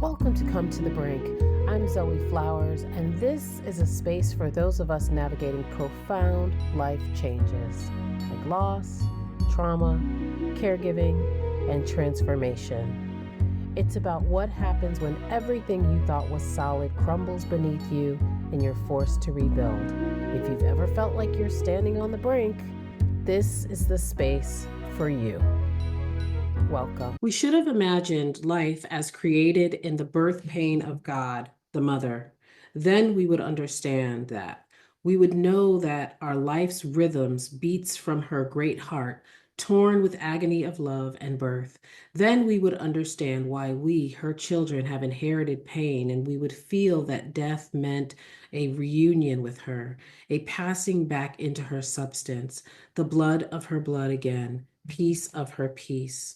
Welcome to Come to the Brink. I'm Zoe Flowers, and this is a space for those of us navigating profound life changes like loss, trauma, caregiving, and transformation. It's about what happens when everything you thought was solid crumbles beneath you and you're forced to rebuild. If you've ever felt like you're standing on the brink, this is the space for you. Welcome. We should have imagined life as created in the birth pain of God, the mother. Then we would understand that. We would know that our life's rhythms beats from her great heart, torn with agony of love and birth. Then we would understand why we, her children, have inherited pain, and we would feel that death meant a reunion with her, a passing back into her substance, the blood of her blood again, piece of her piece.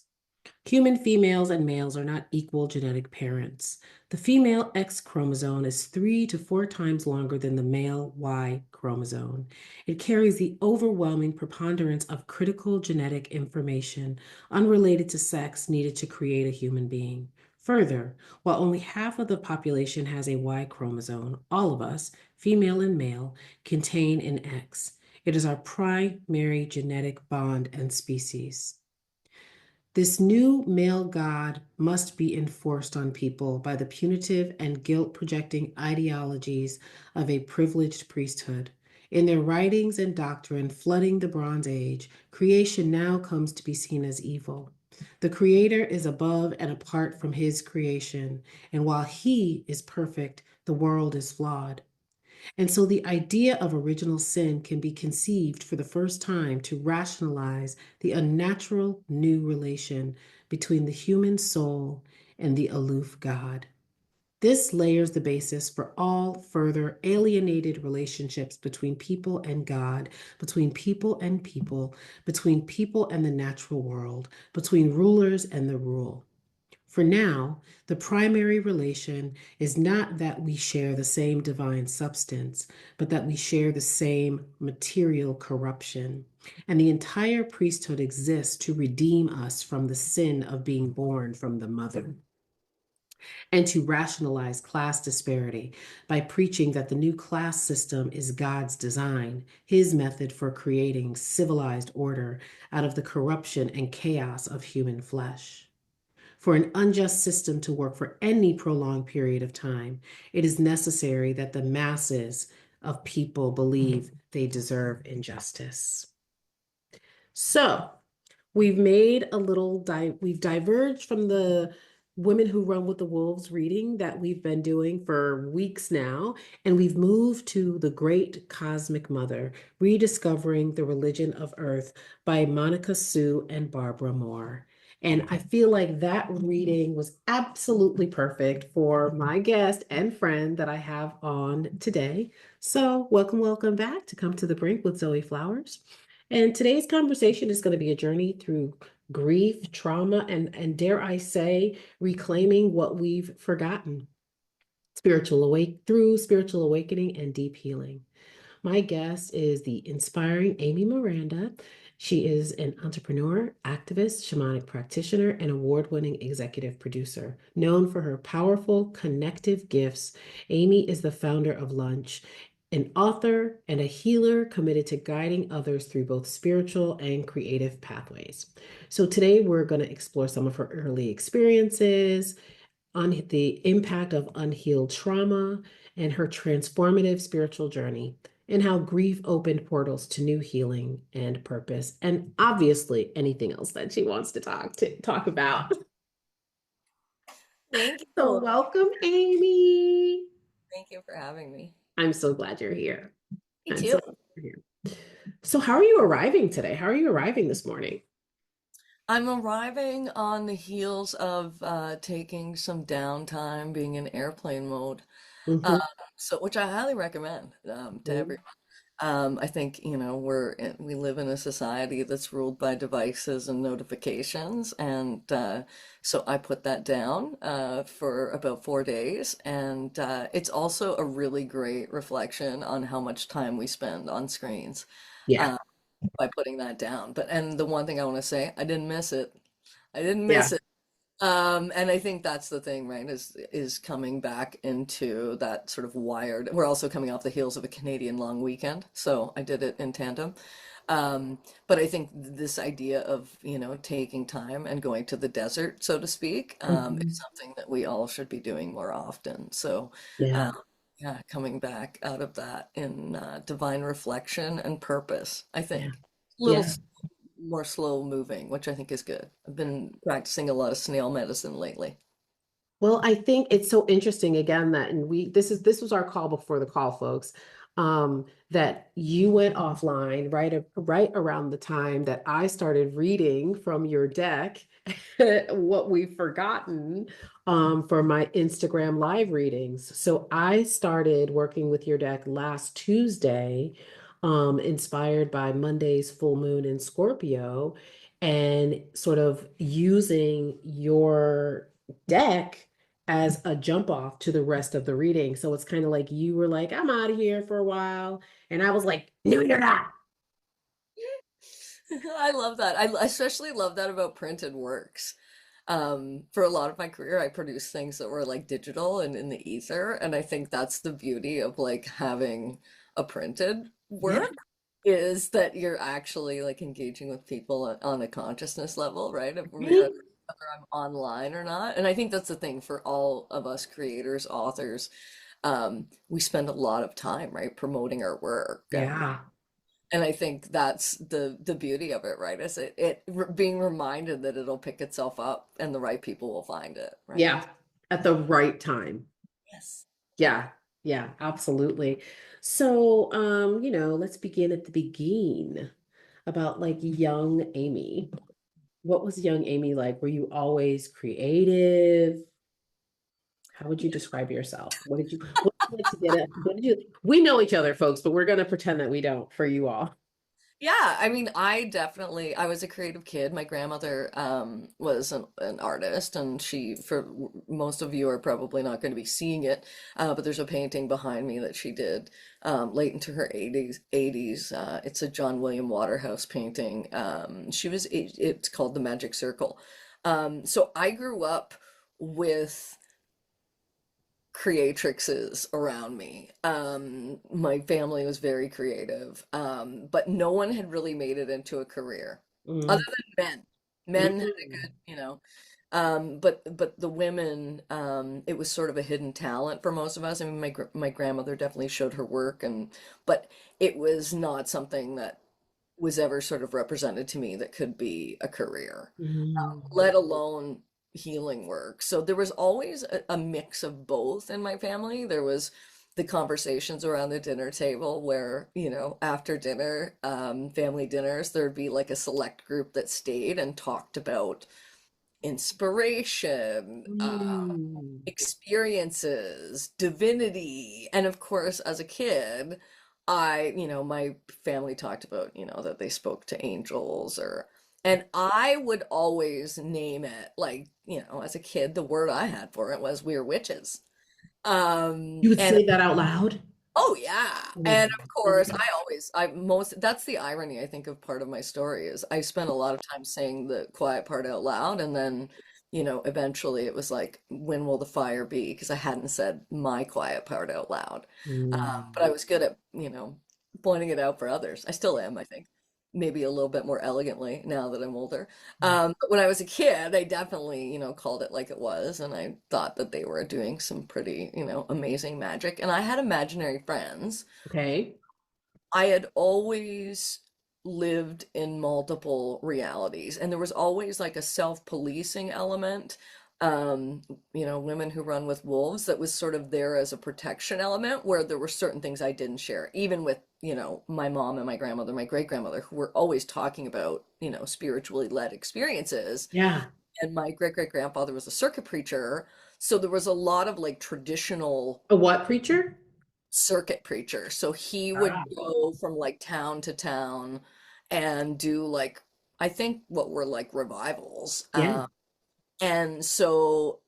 Human females and males are not equal genetic parents. The female X chromosome is 3 to 4 times longer than the male Y chromosome. It carries the overwhelming preponderance of critical genetic information unrelated to sex needed to create a human being. Further, while only half of the population has a Y chromosome, all of us, female and male, contain an X. It is our primary genetic bond and species. This new male God must be enforced on people by the punitive and guilt projecting ideologies of a privileged priesthood. In their writings and doctrine flooding the Bronze Age, creation now comes to be seen as evil. The Creator is above and apart from His creation, and while He is perfect, the world is flawed. And so the idea of original sin can be conceived for the first time to rationalize the unnatural new relation between the human soul and the aloof God. This layers the basis for all further alienated relationships between people and God, between people and people, between people and the natural world, between rulers and the rule. For now, the primary relation is not that we share the same divine substance, but that we share the same material corruption. And the entire priesthood exists to redeem us from the sin of being born from the mother and to rationalize class disparity by preaching that the new class system is God's design, His method for creating civilized order out of the corruption and chaos of human flesh. For an unjust system to work for any prolonged period of time, it is necessary that the masses of people believe they deserve injustice. So we've made a little, we've diverged from the Women Who Run with the Wolves reading that we've been doing for weeks now, and we've moved to The Great Cosmic Mother, Rediscovering the Religion of Earth by Monica Sue and Barbara Moore. And I feel like that reading was absolutely perfect for my guest and friend that I have on today. So welcome back to Come to the Brink with Zoe Flowers. And today's conversation is going to be a journey through grief, trauma, and dare I say, reclaiming what we've forgotten. Through spiritual awakening and deep healing. My guest is the inspiring Amy Miranda. She is an entrepreneur, activist, shamanic practitioner, and award-winning executive producer. Known for her powerful connective gifts, Amy is the founder of Lunch, an author and a healer committed to guiding others through both spiritual and creative pathways. So today we're going to explore some of her early experiences, on the impact of unhealed trauma, and her transformative spiritual journey, and how grief opened portals to new healing and purpose, and obviously anything else that she wants to talk about. Thank So you. welcome, Amy. Thank you for having me. I'm so glad you're here. Me I'm so too. glad you're here. So how are you arriving today? How are you arriving this morning? I'm arriving on the heels of taking some downtime, being in airplane mode. Uh, Mhm. so, which I highly recommend to everyone. I think, we live in a society that's ruled by devices and notifications, and so I put that down for about 4 days, and it's also a really great reflection on how much time we spend on screens Yeah, uh, by putting that down. And the one thing I want to say, I didn't miss it. I didn't yeah. miss it. And I think that's the thing, right? Is coming back into that sort of wired. We're also coming off the heels of a Canadian long weekend, so I did it in tandem. But I think this idea of, taking time and going to the desert, so to speak, is Mhm. something that we all should be doing more often. So, Yeah, yeah, coming back out of that in divine reflection and purpose, I yeah, think. A little yeah. more slow moving, which I think is good. I've been practicing a lot of snail medicine lately. Well, I think it's so interesting again that, and this was our call before the call, folks. That you went offline right around the time that I started reading from your deck what we've forgotten for my Instagram live readings. So I started working with your deck last Tuesday, inspired by Monday's full moon in Scorpio, and sort of using your deck as a jump off to the rest of the reading. So it's kind of like you were like, I'm out of here for a while. And I was like, no, you're not. I love that. I especially love that about printed works. For a lot of my career, I produced things that were like digital and in the ether, and I think that's the beauty of like having a printed Yeah. work is that you're actually like engaging with people on a consciousness level, right? Right? Whether I'm online or not. And I think that's the thing for all of us creators, authors. We spend a lot of time, right, promoting our work Yeah. and I think that's the beauty of it, right? Is being reminded that it'll pick itself up and the right people will find it, right? Yeah. At the right time. Yes. Yeah. Yeah, absolutely. So, let's begin at the beginning about like young Amy. What was young Amy like? Were you always creative? How would you describe yourself? What did you like to get at? We know each other, folks, but we're going to pretend that we don't for you all. Yeah, I mean, I was a creative kid. My grandmother was an artist, and most of you are probably not going to be seeing it, but there's a painting behind me that she did late into her 80s. It's a John William Waterhouse painting. It's called The Magic Circle. So I grew up with creatrixes around me. My family was very creative, but no one had really made it into a career other Mm, than men. Men had a mm, good, but the women, it was sort of a hidden talent for most of us. I mean, my grandmother definitely showed her work, but it was not something that was ever sort of represented to me that could be a career, mm. let alone healing work. So there was always a mix of both in my family. There was the conversations around the dinner table where, after dinner, family dinners, there'd be like a select group that stayed and talked about inspiration, Mm. experiences, divinity. And of course, as a kid, my family talked about, that they spoke to angels and I would always name it like, as a kid, the word I had for it was we were witches. You would And say that out loud? Oh yeah. Oh my And God. of Oh my course, God. that's the irony I think of part of my story is I spent a lot of time saying the quiet part out loud and then, eventually it was like, when will the fire be? Because I hadn't said my quiet part out loud. But Mm. I was good at, pointing it out for others. I still am, I think. Maybe a little bit more elegantly now that I'm older. But when I was a kid, I definitely, called it like it was, and I thought that they were doing some pretty, amazing magic. And I had imaginary friends. Okay. I had always lived in multiple realities, and there was always like a self-policing element. Women who run with wolves, that was sort of there as a protection element, where there were certain things I didn't share, even with, my mom and my grandmother, my great grandmother, who were always talking about, spiritually led experiences. Yeah. And my great great grandfather was a circuit preacher. So there was a lot of like traditional A what preacher? circuit preacher. So he would Ah. go from like town to town and do like, I think what were like revivals. Yeah. And so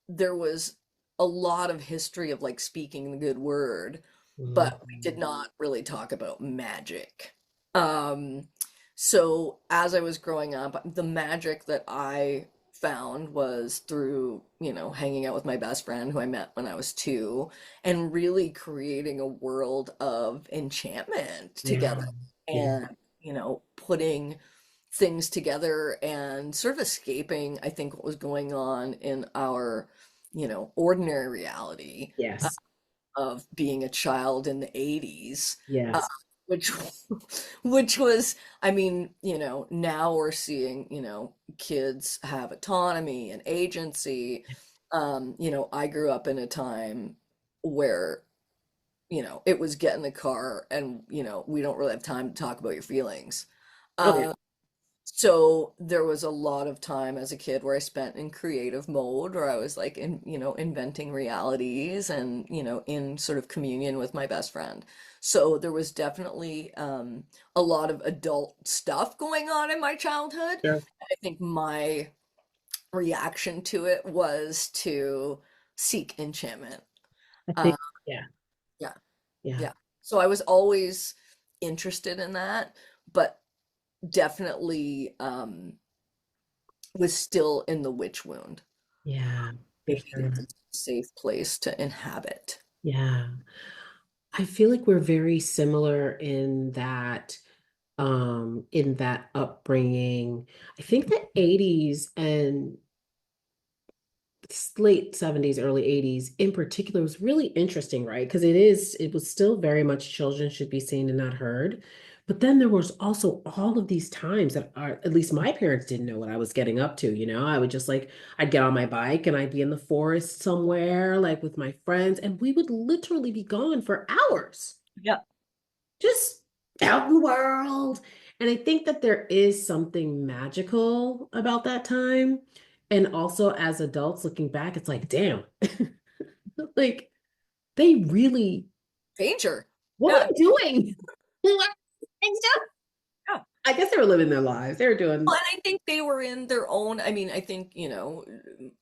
there was a lot of history of like speaking the good word, but we did Mm. not really talk about magic. Um, so as I was growing up, the magic that I found was through, hanging out with my best friend who I met when I was 2 and really creating a world of enchantment Yeah. together Yeah. and, putting things together and sort of escaping, I think, what was going on in our, ordinary reality Yes. of being a child in the 80s, uh, Yes. which which was, I mean, now we're seeing, kids have autonomy and agency. I grew up in a time where, it was get in the car and, we don't really have time to talk about your feelings. Oh yeah. Uh, so there was a lot of time as a kid where I spent in creative mode, where I was like inventing realities and, in sort of communion with my best friend. So there was definitely a lot of adult stuff going on in my childhood. Sure. I think my reaction to it was to seek enchantment. I Uh, think, yeah. yeah, Yeah. yeah. So I was always interested in that, but definitely was still in the witch wound. Yeah. For It needed sure. a safe place to inhabit. Yeah. I feel like we're very similar in that upbringing. I think the 80s and late 70s, early 80s in particular was really interesting, right? Because it was still very much children should be seen and not heard. But then there was also all of these times that are, at least my parents didn't know what I was getting up to, I would just like, I'd get on my bike and I'd be in the forest somewhere, like with my friends, and we would literally be gone for hours, Yeah, just out in the world. And I think that there is something magical about that time. And also as adults looking back, it's like, damn, like they really, danger. what were Yeah, they doing? What things do? yeah. I guess they were living their lives. They were Well, doing, and I think they were in their own, I mean, I think,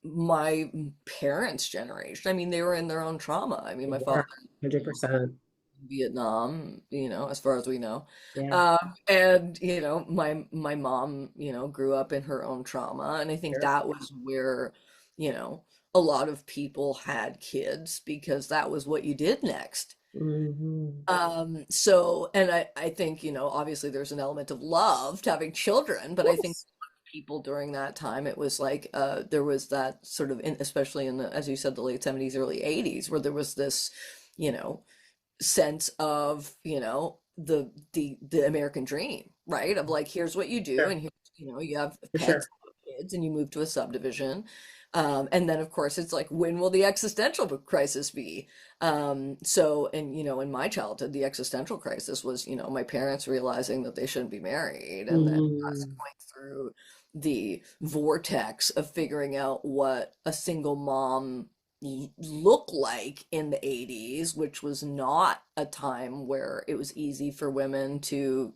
my parents' generation, I mean, they were in their own trauma. I mean, they my father, were 100%. Vietnam, as far as we know. Yeah, And my mom, grew up in her own trauma, and I think sure. that was where, you know, a lot of people had kids because that was what you did next. Hmm. So, and I think, obviously there's an element of love to having children, but I think Yes. people during that time, it was like there was that sort of, especially in the, as you said, the late 70s, early 80s, where there was this, you know, sense of the American dream, right? Of like, here's what you do, Sure. and here's, you have For pets, sure. kids, and you move to a subdivision. And then of course it's like, when will the existential crisis be? So, and in my childhood, the existential crisis was, my parents realizing that they shouldn't be married, and then us Hmm. going through the vortex of figuring out what a single mom look like in the 80s, which was not a time where it was easy for women to,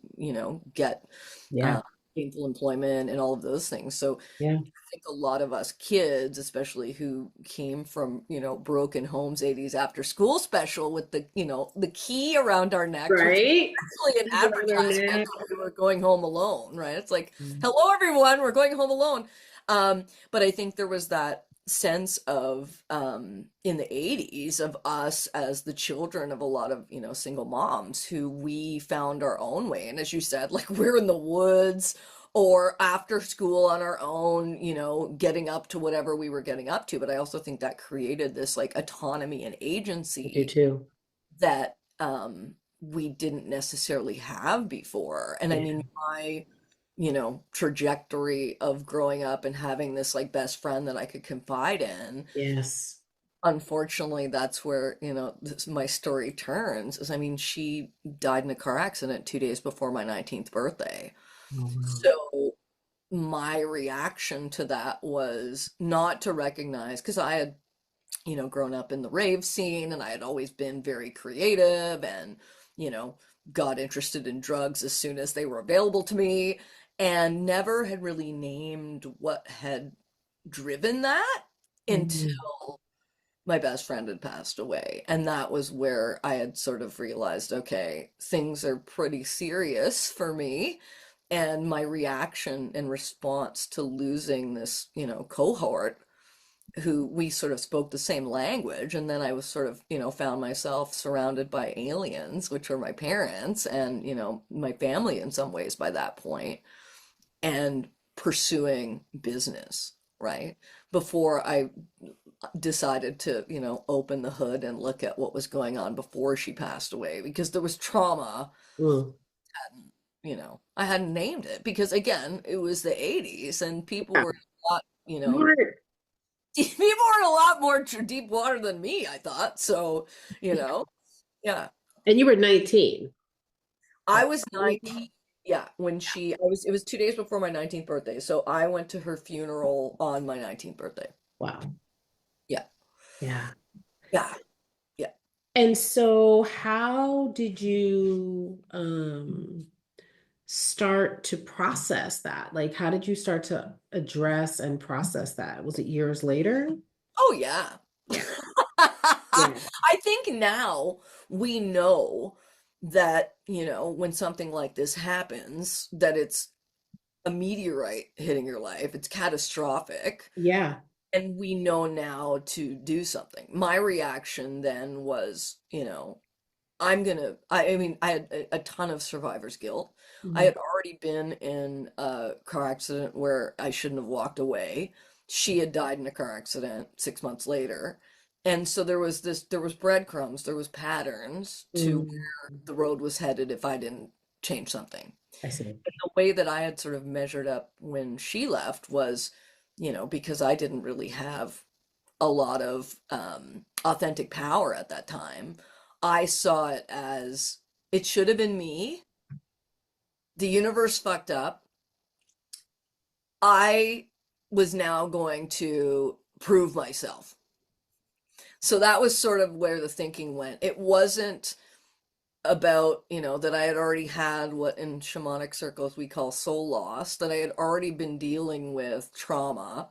get Yeah. uh, gainful employment and all of those things. So Yeah. I think a lot of us kids, especially who came from, broken homes, 80s after school special with the, the key around our necks, which was Right? actually an Get on their advertisement neck. that we were going home alone, right? It's like, Mm. hello, everyone, we're going home alone. But I think there was that sense of in the 80s of us as the children of a lot of single moms who we found our own way, and as you said, like, we're in the woods or after school on our own, getting up to whatever we were getting up to. But I also think that created this like autonomy and I do agency too. that we didn't necessarily have before. And I Yeah. mean, my trajectory of growing up and having this like best friend that I could confide in, Yes. unfortunately, that's where, my story turns. Is, I mean, she died in a car accident 2 days before my 19th birthday. Oh, wow. So my reaction to that was not to recognize, because I had, grown up in the rave scene and I had always been very creative and, you know, got interested in drugs as soon as they were available to me, and never had really named what had driven that Mhm. until my best friend had passed away. And that was where I had sort of realized, okay, things are pretty serious for me. And my reaction and response to losing this, cohort who we sort of spoke the same language, and then I was sort of, found myself surrounded by aliens, which were my parents and, my family in some ways by that point, and pursuing business, right? Before I decided to, open the hood and look at what was going on before she passed away, because there was trauma. Mm. I hadn't named it because again, it was the 80s and people Yeah. were a lot, You were- people were a lot more deep water than me, I thought. So, yeah. And you were 19. I Right? was 19. Yeah, it was 2 days before my 19th birthday. So I went to her funeral on my 19th birthday. Wow. Yeah. Yeah. Yeah. Yeah. And so how did you start to process that? Like, how did you start to address and process that? Was it years later? Oh, yeah. Yeah. Yeah. I think now we know that, when something like this happens, that it's a meteorite hitting your life. It's catastrophic. Yeah. And we know now to do something. My reaction then was, I mean, I had a ton of survivor's guilt. I Mhm. had already been in a car accident where I shouldn't have walked away. She had died in a car accident 6 months later. And so there was breadcrumbs, there was patterns to Mm. where the road was headed if I didn't change something. I see. The way that I had sort of measured up when she left was, because I didn't really have a lot of authentic power at that time. I saw it as it should have been me. The universe fucked up. I was now going to prove myself. So that was sort of where the thinking went. It wasn't about, that I had already had what in shamanic circles we call soul loss, that I had already been dealing with trauma.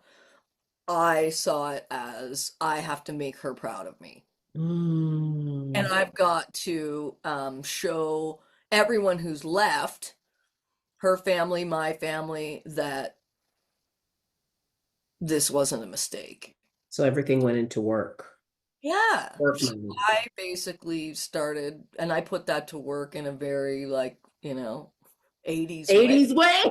I saw it as I have to make her proud of me. And Mm. I've got to show everyone who's left, her family, my family, that this wasn't a mistake. So everything went into work. Yeah. Work So mode. I basically started, and I put that to work in a very, like, 80s way. 80s way.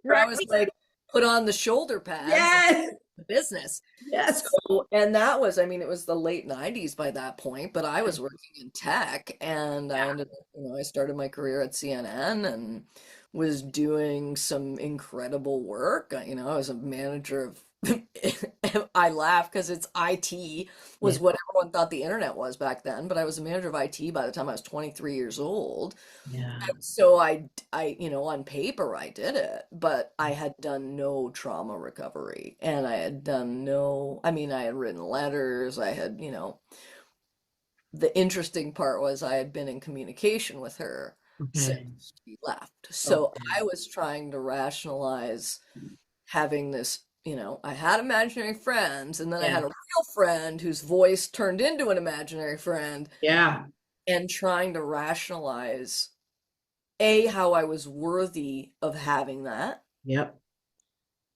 Where I Right. was like, put on the shoulder pads and Yes. the business. Yes. So, and that was, I mean, it was the late 90s by that point, but I was working in tech and I Yeah. ended up, I started my career at CNN and was doing some incredible work. I was a manager of, I laugh because it's IT Yeah. was what everyone thought the internet was back then, but I was a manager of IT by the time I was 23 years old. Yeah. So on paper I did it, but I had done no trauma recovery and I had done no, I mean, I had written letters. The interesting part was I had been in communication with her Okay. since she left. So Okay. I was trying to rationalize having this, I had imaginary friends and then I had Yeah. a real friend whose voice turned into an imaginary friend Yeah. and trying to rationalize A, how I was worthy of having that, Yep.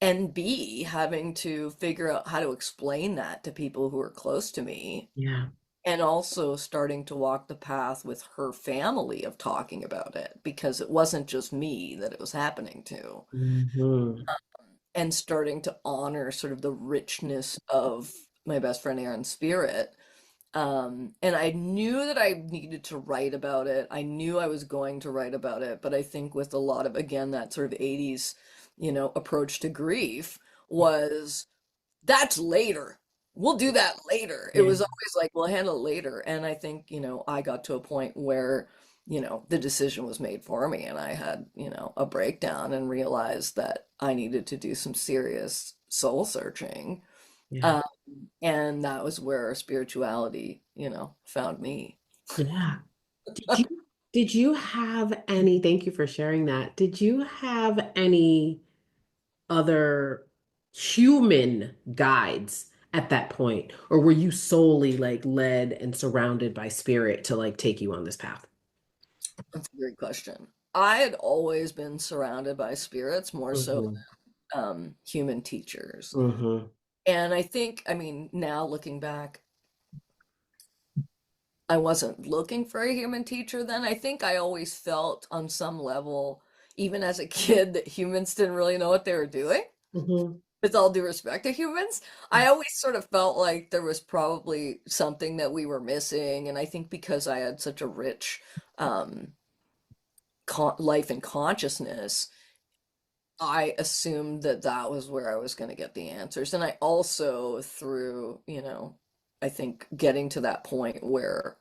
and B, having to figure out how to explain that to people who are close to me, Yeah. and also starting to walk the path with her family of talking about it because it wasn't just me that it was happening to, Hmm. and starting to honor sort of the richness of my best friend Aaron's spirit. And I knew that I needed to write about it. I knew I was going to write about it, but I think with a lot of, again, that sort of 80s, approach to grief was that's later. We'll do that later. It Yeah. was always like, we'll handle it later. And I think, I got to a point where, the decision was made for me and I had, a breakdown and realized that I needed to do some serious soul searching. Yeah. Um, and that was where spirituality, found me. Yeah. Did you did you have any, thank you for sharing that. Did you have any other human guides at that point? Or were you solely like led and surrounded by spirit to like take you on this path? That's a great question. I had always been surrounded by spirits more so Hmm. than human teachers. Hmm. And I think, I mean, now looking back, I wasn't looking for a human teacher then. I think I always felt on some level, even as a kid, that humans didn't really know what they were doing. Hmm. With all due respect to humans, I always sort of felt like there was probably something that we were missing. And I think because I had such a rich um, life and consciousness, I assumed that that was where I was going to get the answers. And I also, through, I think getting to that point where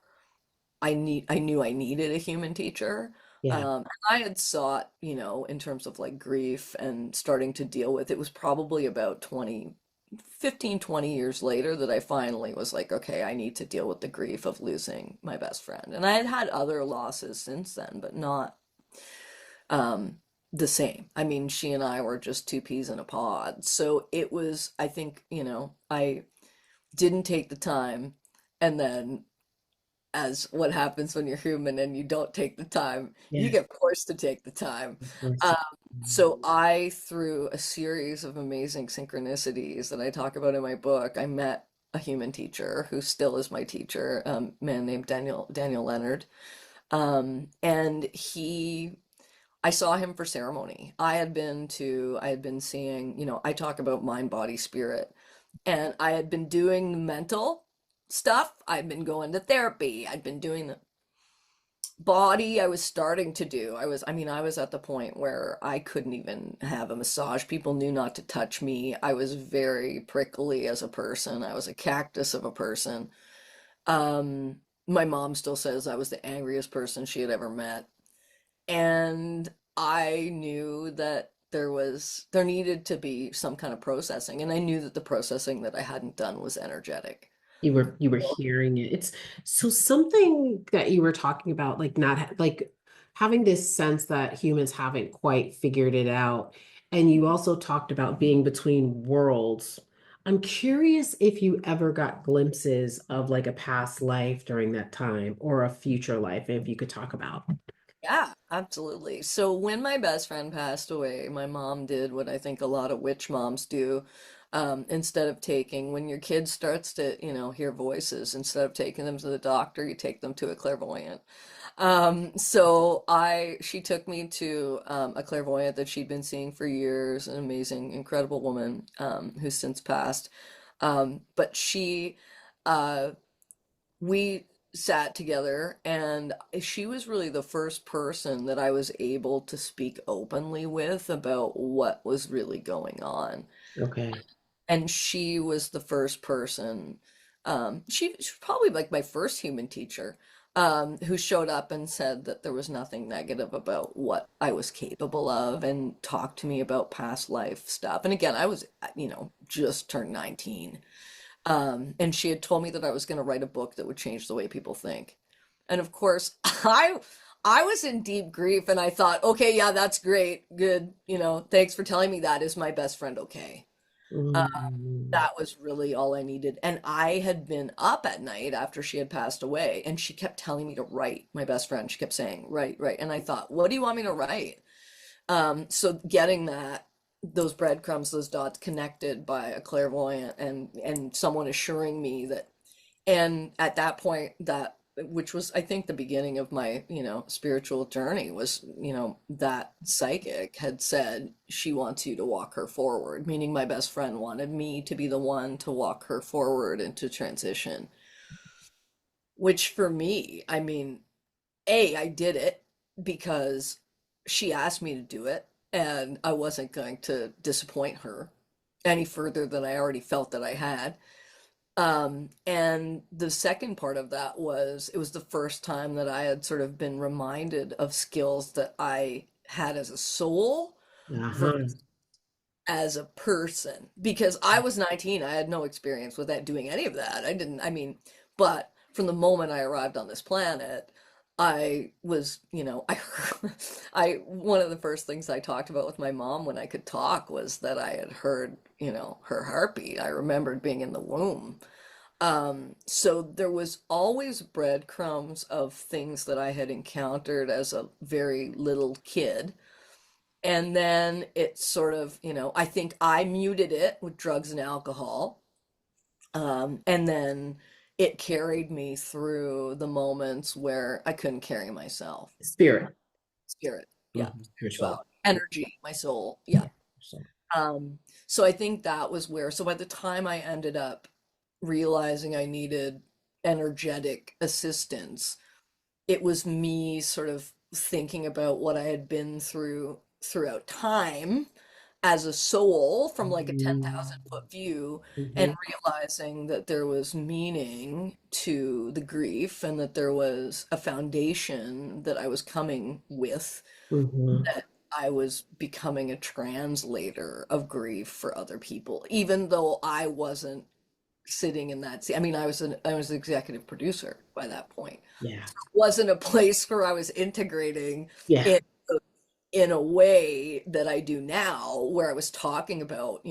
I knew I needed a human teacher. Yeah. And I had sought, in terms of like grief and starting to deal with it was probably about 20 years later that I finally was like, okay, I need to deal with the grief of losing my best friend. And I had had other losses since then, but not um the same. I mean, she and I were just two peas in a pod. So it was, I think, I didn't take the time, and then as what happens when you're human and you don't take the time, you Yeah. get forced to take the time. Of course. Um, so I, through a series of amazing synchronicities that I talk about in my book, I met a human teacher who still is my teacher, a man named Daniel Leonard. And I saw him for ceremony. I had been seeing, I talk about mind, body, spirit, and I had been doing the mental stuff. I'd been going to therapy. I'd been doing the body. I was starting to do. I was at the point where I couldn't even have a massage. People knew not to touch me. I was very prickly as a person. I was a cactus of a person. Um, my mom still says I was the angriest person she had ever met. And I knew that there needed to be some kind of processing, and I knew that the processing that I hadn't done was energetic. You were hearing it. It's so something that you were talking about, like not like having this sense that humans haven't quite figured it out. And you also talked about being between worlds. I'm curious if you ever got glimpses of like a past life during that time or a future life, if you could talk about. Yeah, absolutely. So when my best friend passed away, my mom did what I think a lot of witch moms do. Instead of taking, when your kid starts to, hear voices, instead of taking them to the doctor, you take them to a clairvoyant. She took me to a clairvoyant that she'd been seeing for years, an amazing, incredible woman who's since passed. But uh, we sat together, and she was really the first person that I was able to speak openly with about what was really going on. Okay. And she was the first person, she's probably like my first human teacher, who showed up and said that there was nothing negative about what I was capable of and talked to me about past life stuff. And again, I was, just turned 19. And she had told me that I was going to write a book that would change the way people think. And of course, I was in deep grief, and I thought, okay, yeah, that's great. Good. Thanks for telling me that. Is my best friend okay? Mm. That was really all I needed. And I had been up at night after she had passed away, and she kept telling me to write. My best friend, she kept saying, write, write. And I thought, what do you want me to write? So getting those breadcrumbs, those dots connected by a clairvoyant and someone assuring me that, and at that point, that which was, I think, the beginning of my, spiritual journey, was, that psychic had said she wants you to walk her forward, meaning my best friend wanted me to be the one to walk her forward into transition, which for me, I mean, I did it because she asked me to do it, and I wasn't going to disappoint her any further than I already felt that I had. And the second part of that was, it was the first time that I had sort of been reminded of skills that I had as a soul Uh-huh. versus as a person. Because I was 19, I had no experience with that, doing any of that. I didn't, I mean, but from the moment I arrived on this planet, I was, one of the first things I talked about with my mom when I could talk was that I had heard, her heartbeat. I remembered being in the womb. So there was always breadcrumbs of things that I had encountered as a very little kid. And then it sort of, I think I muted it with drugs and alcohol. And then it carried me through the moments where I couldn't carry myself. Spirit. Spirit, yeah. Spiritual. Well, energy, my soul, yeah. So, So I think that was where, so by the time I ended up realizing I needed energetic assistance, it was me sort of thinking about what I had been through throughout time as a soul from like a 10,000 foot view, and mhm, realizing that there was meaning to the grief and that there was a foundation that I was coming with, mhm. that I was becoming a translator of grief for other people, even though I wasn't sitting in that seat. I mean, I was an executive producer by that point. Yeah. Wasn't a place where I was integrating Yeah. it in a way that I do now, where I was talking about,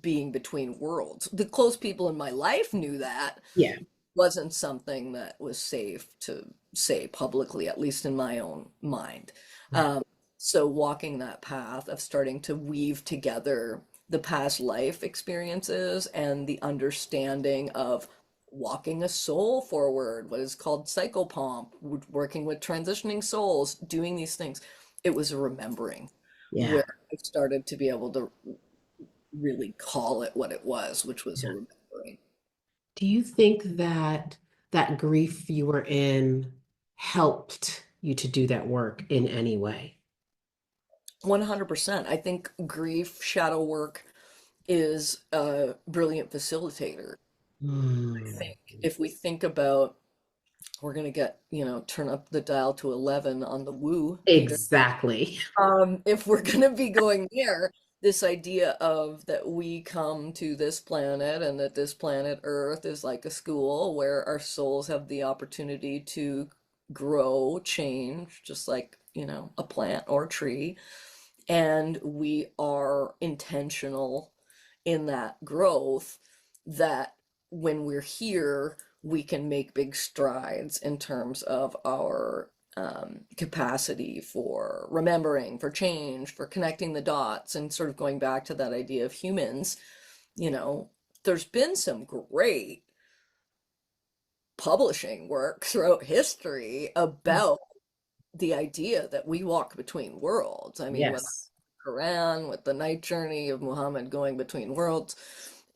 being between worlds. The close people in my life knew that. Yeah. Wasn't something that was safe to say publicly, at least in my own mind. Yeah. So walking that path of starting to weave together the past life experiences and the understanding of walking a soul forward, what is called psychopomp, working with transitioning souls, doing these things. It was a remembering Yeah. where I started to be able to really call it what it was, which was a Yeah. remembering. Do you think that that grief you were in helped you to do that work in any way? 100%. I think grief shadow work is a brilliant facilitator. I Mm, think if we think about, we're going to get, turn up the dial to 11 on the woo here. exactly. If we're going to be going there, this idea of that we come to this planet and that this planet Earth is like a school where our souls have the opportunity to grow, change, just like, a plant or a tree. And we are intentional in that growth, that when we're here, we can make big strides in terms of our capacity for remembering, for change, for connecting the dots, and sort of going back to that idea of humans. You know, there's been some great publishing work throughout history about the idea that we walk between worlds. I mean, whether Yes. Quran with the night journey of Muhammad going between worlds,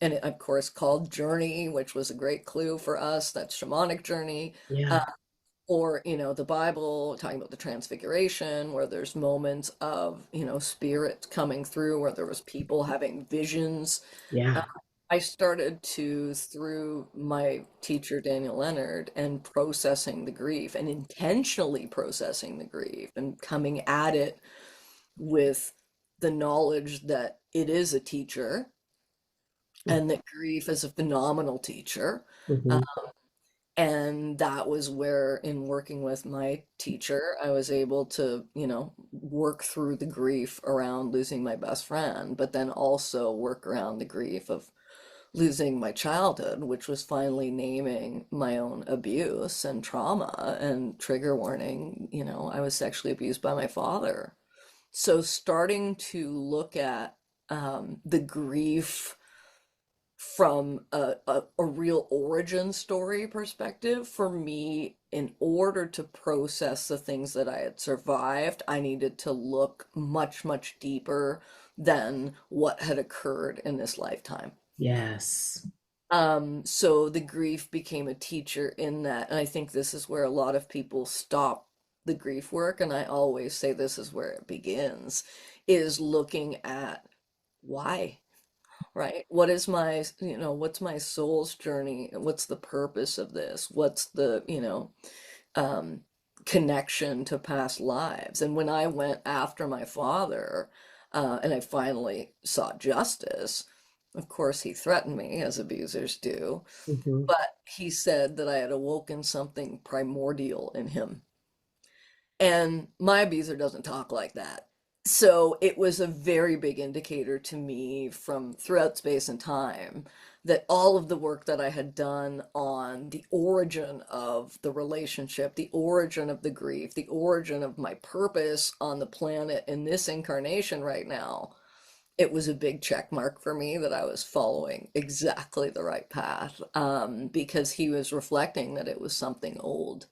and it, of course, called Journey, which was a great clue for us. That's shamanic journey. Yeah. Or, the Bible talking about the transfiguration, where there's moments of, spirit coming through, where there was people having visions. Uh, Yeah. I started to, through my teacher, Daniel Leonard, and processing the grief and intentionally processing the grief and coming at it with the knowledge that it is a teacher and that grief is a phenomenal teacher. Uh, Mhm. and that was where, in working with my teacher, I was able to, work through the grief around losing my best friend, but then also work around the grief of losing my childhood, which was finally naming my own abuse and trauma and trigger warning. I was sexually abused by my father. So starting to look at the grief from a real origin story perspective, for me, in order to process the things that I had survived, I needed to look much, much deeper than what had occurred in this lifetime. Yes. So the grief became a teacher in that, and I think this is where a lot of people stop the grief work, and I always say this is where it begins, is looking at why, right? What is my, what's my soul's journey? What's the purpose of this? What's the, um, connection to past lives? And when I went after my father, and I finally sought justice, of course, he threatened me, as abusers do, Mhm. but he said that I had awoken something primordial in him. And my abuser doesn't talk like that. So it was a very big indicator to me from throughout space and time that all of the work that I had done on the origin of the relationship, the origin of the grief, the origin of my purpose on the planet in this incarnation right now, it was a big check mark for me that I was following exactly the right path, because he was reflecting that it was something old.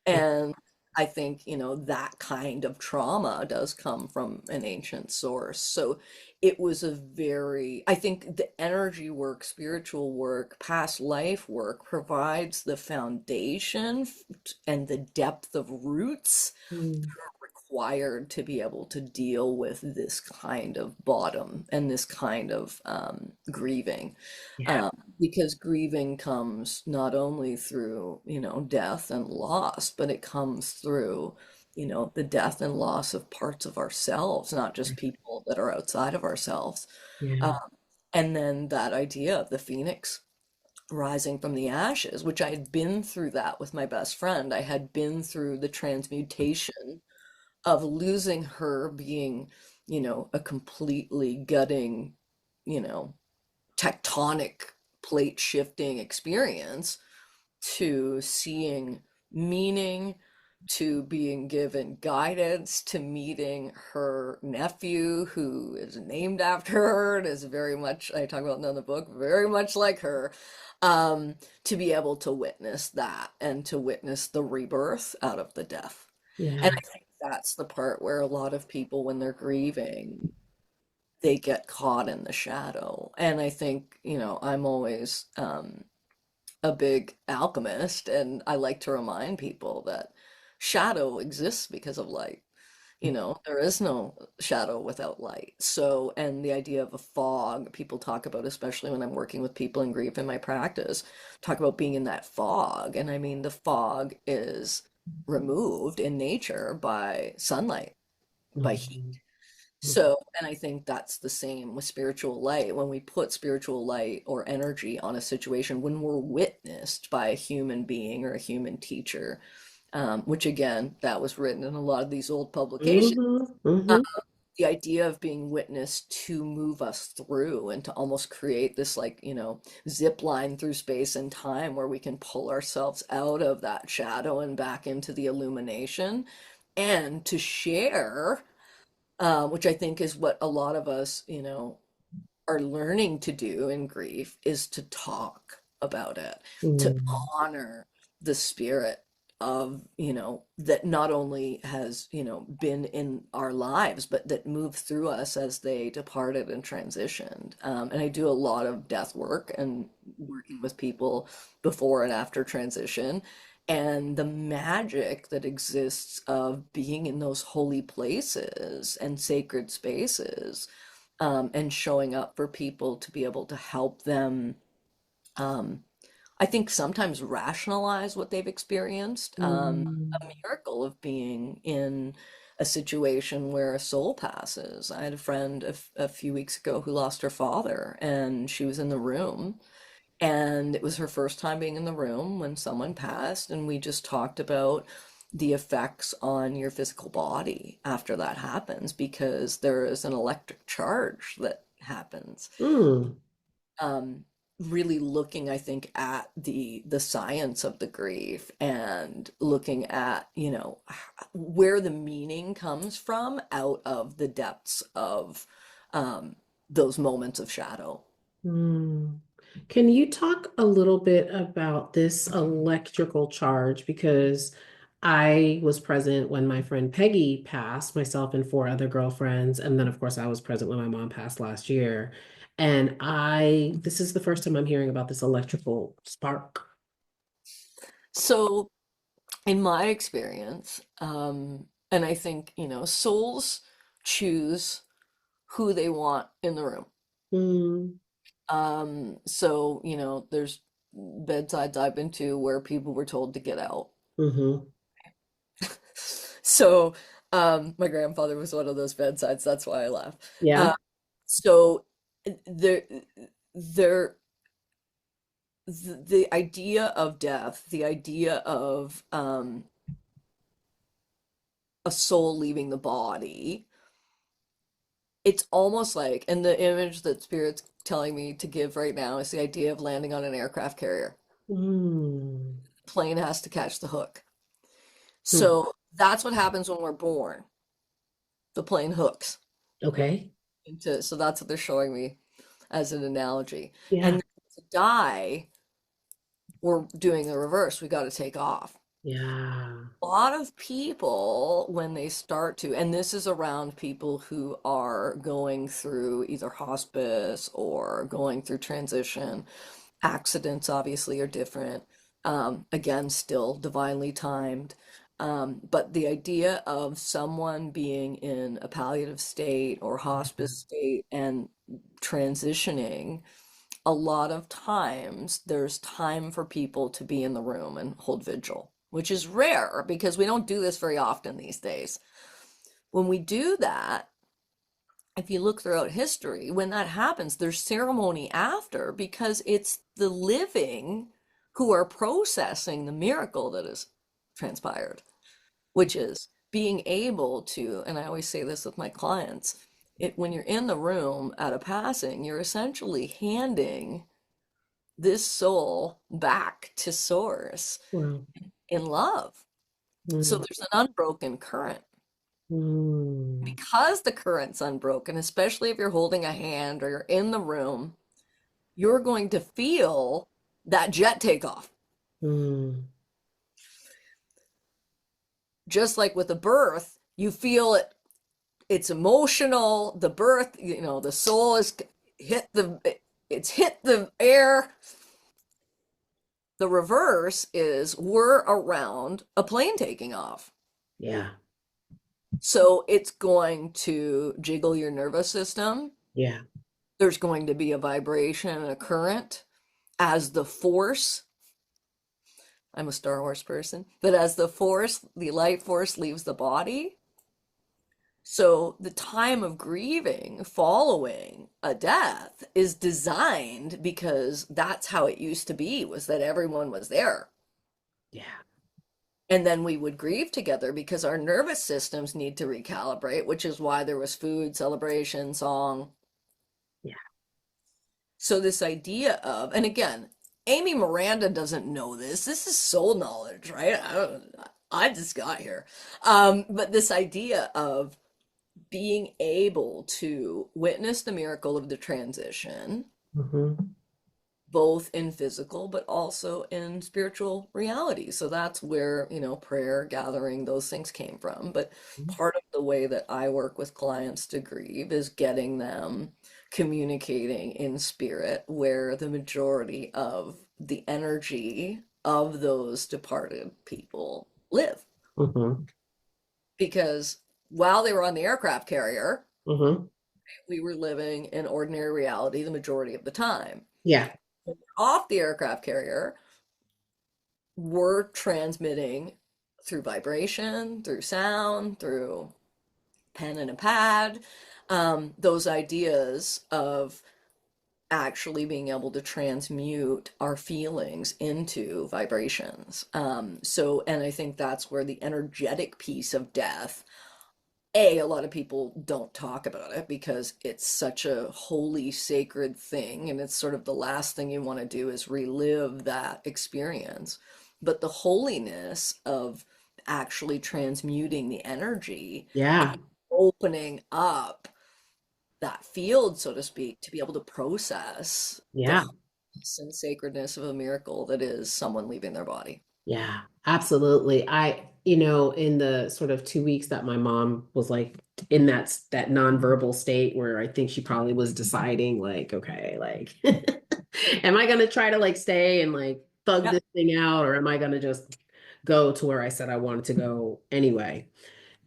And I think, that kind of trauma does come from an ancient source. So it was I think the energy work, spiritual work, past life work provides the foundation and the depth of roots Mm. required to be able to deal with this kind of bottom and this kind of grieving. Yeah. Um, because grieving comes not only through, death and loss, but it comes through, the death and loss of parts of ourselves, not just people that are outside of ourselves. Yeah. Um, and then that idea of the phoenix rising from the ashes, which I had been through that with my best friend. I had been through the transmutation of losing her being, a completely gutting, you know, tectonic plate shifting experience to seeing meaning, to being given guidance, to meeting her nephew who is named after her and is very much, I talk about in the book, very much like her, to be able to witness that and to witness the rebirth out of the death. And Yeah. I think that's the part where a lot of people, when they're grieving, they get caught in the shadow. And I think, I'm always a big alchemist, and I like to remind people that shadow exists because of light. There is no shadow without light. So, and the idea of a fog, people talk about, especially when I'm working with people in grief in my practice, talk about being in that fog. And I mean, the fog is removed in nature by sunlight, by heat. Mhm. So, and I think that's the same with spiritual light. When we put spiritual light or energy on a situation, when we're witnessed by a human being or a human teacher, which again, that was written in a lot of these old publications, Mhm. uh, Mhm. the idea of being witnessed to move us through and to almost create this, like, zip line through space and time where we can pull ourselves out of that shadow and back into the illumination and to share, which I think is what a lot of us, are learning to do in grief, is to talk about it, to Mm. honor the spirit of, that not only has, been in our lives, but that moved through us as they departed and transitioned. And I do a lot of death work and working with people before and after transition. And the magic that exists of being in those holy places and sacred spaces, and showing up for people to be able to help them, um, I think sometimes rationalize what they've experienced. A Mm. miracle of being in a situation where a soul passes. I had a friend a few weeks ago who lost her father, and she was in the room. And it was her first time being in the room when someone passed, and we just talked about the effects on your physical body after that happens, because there is an electric charge that happens. Mm. Um, Really looking, I think, at the science of the grief and looking at, where the meaning comes from out of the depths of um, those moments of shadow. Mm. Can you talk a little bit about this electrical charge? Because I was present when my friend Peggy passed, myself and four other girlfriends. And then, of course, I was present when my mom passed last year. And this is the first time I'm hearing about this electrical spark. So in my experience, and I think, souls choose who they want in the room. Mm. So, there's bedsides I've been to where people were told to get out. Mm-hmm. So, my grandfather was one of those bedsides. That's why I laugh. Yeah. Uh, so there, there, the idea of death, the idea of a soul leaving the body, it's almost like, and the image that spirits telling me to give right now is the idea of landing on an aircraft carrier. Mm. Plane has to catch the hook. Hmm. So that's what happens when we're born. The plane hooks Okay. into, so that's what they're showing me as an analogy. And Yeah. then to die, we're doing the reverse. We got to take off. Yeah. A lot of people, when they start to, and this is around people who are going through either hospice or going through transition, accidents obviously are different. Again, still divinely timed. But the idea of someone being in a palliative state or hospice state and transitioning, a lot of times there's time for people to be in the room and hold vigil, which is rare because we don't do this very often these days. When we do that, if you look throughout history, when that happens, there's ceremony after because it's the living who are processing the miracle that has transpired, which is being able to, and I always say this with my clients, when you're in the room at a passing, you're essentially handing this soul back to source Wow. in love. So Mm. there's an unbroken current. Mm. Because the current's unbroken, especially if you're holding a hand or you're in the room, you're going to feel that jet take off. Mm. Just like with a birth, you feel it, it's emotional, the birth, the soul is hit the it's hit the air. The reverse is we're around a plane taking off. Yeah. So it's going to jiggle your nervous system. Yeah. There's going to be a vibration and a current as the force. I'm a Star Wars person, but as the force, the light force leaves the body. So the time of grieving following a death is designed because that's how it used to be, was that everyone was there. Yeah. And then we would grieve together because our nervous systems need to recalibrate, which is why there was food, celebration, song. Yeah. So this idea of, and again, Amy Miranda doesn't know this. This is soul knowledge, right? I just got here. But this idea of being able to witness the miracle of the transition, Mm-hmm. both in physical but also in spiritual reality. So that's where, prayer, gathering, those things came from. But part of the way that I work with clients to grieve is getting them communicating in spirit where the majority of the energy of those departed people live. Mm-hmm. Because while they were on the aircraft carrier, Mm-hmm. we were living in ordinary reality the majority of the time. Yeah. Off the aircraft carrier, we're transmitting through vibration, through sound, through pen and a pad, those ideas of actually being able to transmute our feelings into vibrations. And I think that's where the energetic piece of death, a lot of people don't talk about it because it's such a holy, sacred thing. And it's sort of the last thing you want to do is relive that experience. But the holiness of actually transmuting the energy, Yeah. opening up that field, so to speak, to be able to process the Yeah. holiness and sacredness of a miracle that is someone leaving their body. Yeah, absolutely. In the sort of 2 weeks that my mom was like in that nonverbal state where I think she probably was deciding like, okay, like, am I gonna try to like stay and like thug Yeah. this thing out, or am I gonna just go to where I said I wanted to go anyway?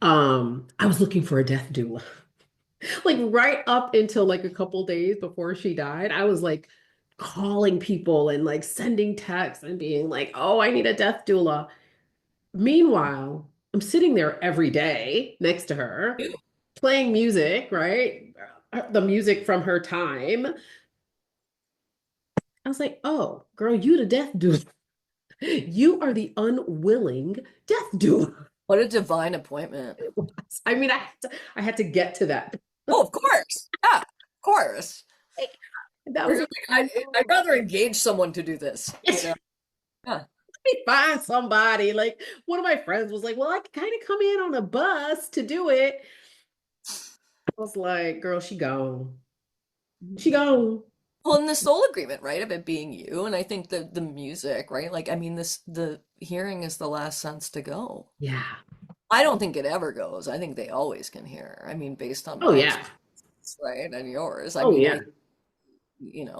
I was looking for a death doula. Like right up until like a couple days before she died, I was like calling people and like sending texts and being like, "Oh, I need a death doula." Meanwhile, I'm sitting there every day next to her, playing music, right? The music from her time. I was like, "Oh, girl, you the death doula. You are the unwilling death doula." What a divine appointment. It was. I mean, I had to get to that. Oh, of course. Yeah, of course. That was Really, what I I'd know. rather engage someone to do this, you know? Yeah. Find somebody. Like one of my friends was like, "Well, I could kind of come in on a bus to do it." I was like, "Girl, she gone. She gone." Well, in the soul agreement, right, of it being you, and I think the music, right? Like, I mean, this the hearing is the last sense to go. Yeah. I don't think it ever goes. I think they always can hear. I mean, based on Oh my yeah. experience, right, and yours. I Oh mean, yeah.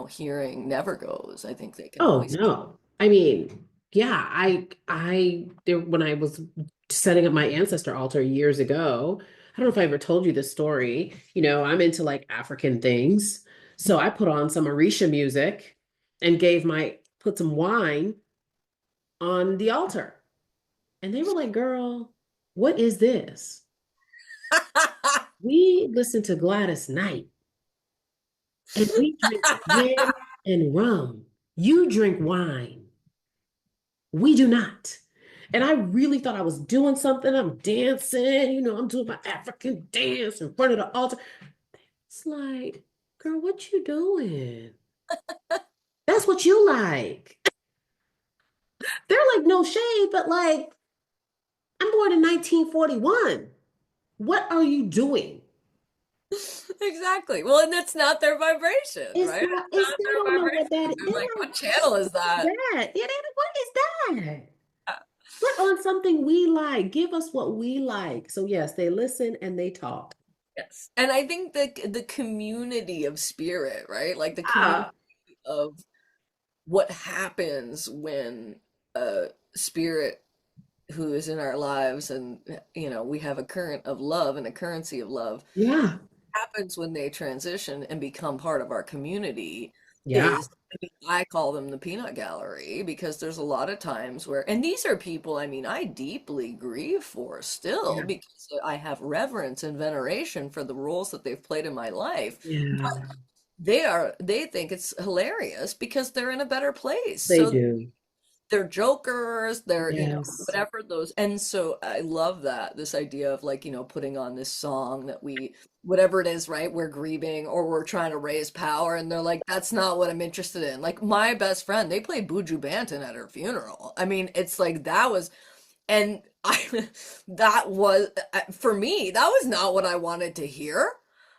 hearing never goes. I think they can Oh always. no. I mean, yeah, I there when I was setting up my ancestor altar years ago, I don't know if I ever told you this story. I'm into like African things. So I put on some Orisha music and put some wine on the altar. And they were like, "Girl, what is this?" We listened to Gladys Knight and we drink gin and rum. You drink wine. We do not. And I really thought I was doing something. I'm dancing, I'm doing my African dance in front of the altar. It's like, girl, what you doing? That's what you like. They're like, no shade, but like, I'm born in 1941. What are you doing? Exactly. Well, and that's not their vibration, It's right? not, It's it's, not I their don't know vibration. what that is. They're like, what channel is that? That. What is that? Put on something we like. Give us what we like. So yes, they listen and they talk. Yes. And I think the community of spirit, right? Like the community Ah, of what happens when a spirit who is in our lives and we have a current of love and a currency of love yeah, happens when they transition and become part of our community yeah, is I mean, I call them the peanut gallery because there's a lot of times where and these are people I mean I deeply grieve for still yeah, because I have reverence and veneration for the roles that they've played in my life. yeah. They think it's hilarious because they're in a better place. They So do. they're jokers, they're, Yes. whatever those. And so I love that, this idea of like, putting on this song that whatever it is, right? We're grieving or we're trying to raise power. And they're like, that's not what I'm interested in. Like my best friend, they played Buju Banton at her funeral. I mean, it's like that was, and that was, for me, that was not what I wanted to hear,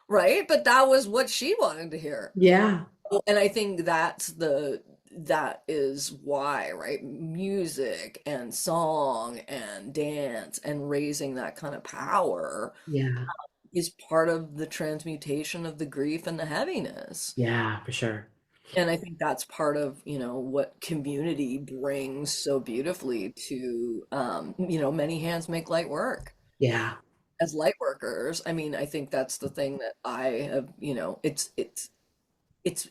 right? But that was what she wanted to hear. Yeah, And I think that is why, right? Music and song and dance and raising that kind of power yeah, is part of the transmutation of the grief and the heaviness. yeah, for sure. And I think that's part of, what community brings so beautifully to, many hands make light work. Yeah, As light workers, I mean, I think that's the thing that I have,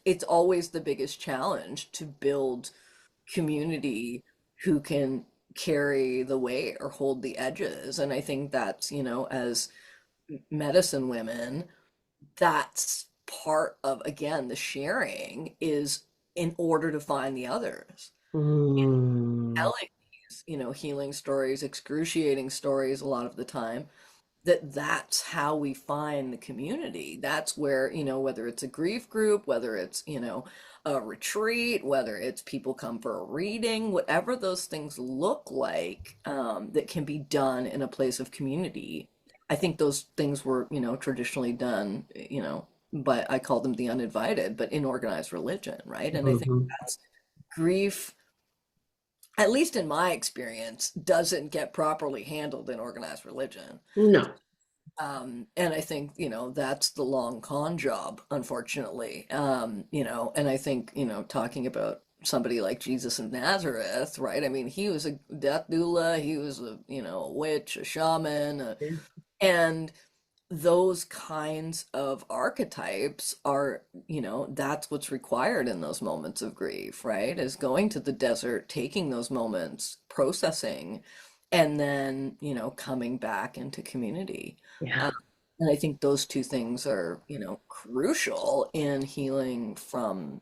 it's always the biggest challenge to build community who can carry the weight or hold the edges. And I think that's, as medicine women, that's part of, again, the sharing is in order to find the others. mm, Telling these, healing stories, excruciating stories a lot of the time that's how we find the community. That's where, whether it's a grief group, whether it's, a retreat, whether it's people come for a reading, whatever those things look like, that can be done in a place of community. I think those things were, traditionally done, but I call them the uninvited, but in organized religion, right? And I think mhm. that's grief, at least in my experience, doesn't get properly handled in organized religion. No. And I think, that's the long con job, unfortunately. And I think, talking about somebody like Jesus of Nazareth, right? I mean, he was a death doula, he was a witch, a shaman, Yeah. and those kinds of archetypes are, that's what's required in those moments of grief, right? Is going to the desert, taking those moments, processing, and then, coming back into community. Yeah. Uh, and I think those two things are, crucial in healing from,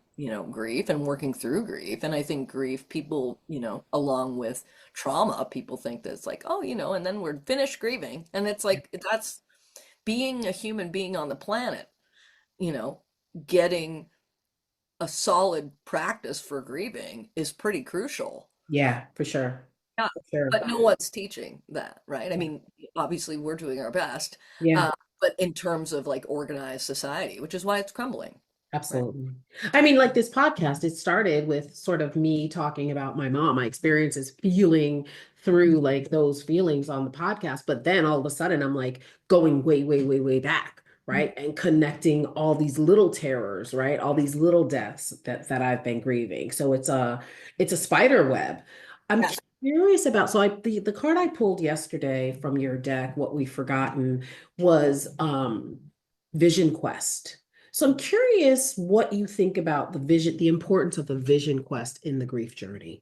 grief and working through grief. And I think grief, people, along with trauma, people think that it's like, oh, and then we're finished grieving. And it's like, that's being a human being on the planet, you know, getting a solid practice for grieving is pretty crucial. Yeah, for sure. Yeah, For sure. but no one's teaching that, right? I mean, obviously we're doing our best, Yeah. uh, but in terms of like organized society, which is why it's crumbling, right? Absolutely. I mean, like this podcast, it started with sort of me talking about my mom, my experiences, feeling through like those feelings on the podcast. But then all of a sudden, I'm like going way, way, way, way back, right? And connecting all these little terrors, right? All these little deaths that I've been grieving. So it's a spider web. I'm Yes. curious about, so the card I pulled yesterday from your deck, What We've Forgotten, was Vision Quest. So I'm curious what you think about the vision, the importance of the vision quest in the grief journey.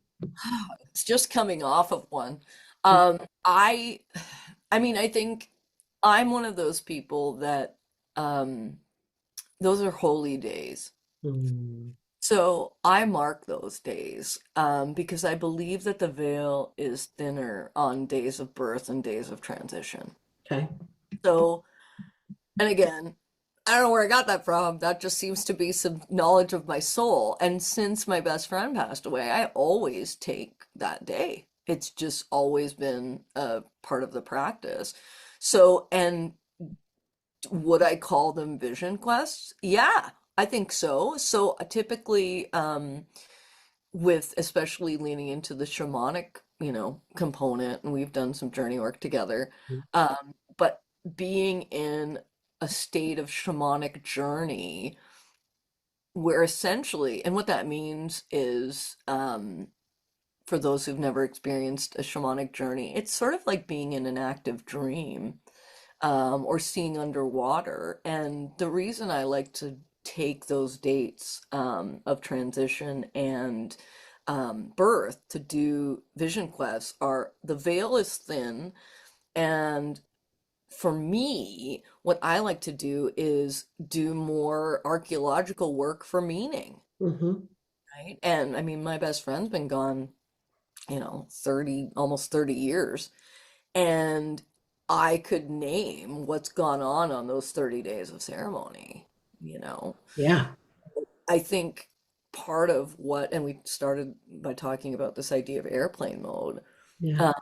It's just coming off of one. Um, I, I mean, I think I'm one of those people that, um, those are holy days. Mm, So I mark those days, because I believe that the veil is thinner on days of birth and days of transition. okay. So, and again, I don't know where I got that from. That just seems to be some knowledge of my soul. And since my best friend passed away, I always take that day. It's just always been a part of the practice. So, and would I call them vision quests? Yeah, I think so. So typically, with especially leaning into the shamanic, component, and we've done some journey work together. But being in a state of shamanic journey where essentially, and what that means is, for those who've never experienced a shamanic journey, it's sort of like being in an active dream, or seeing underwater. And the reason I like to take those dates, of transition and, birth to do vision quests are the veil is thin. And for me, what I like to do is do more archaeological work for meaning, Hmm. right? And I mean, my best friend's been gone, 30, almost 30 years. And I could name what's gone on those 30 days of ceremony, you know. Yeah. I think part of what, and we started by talking about this idea of airplane mode. Yeah. Uh,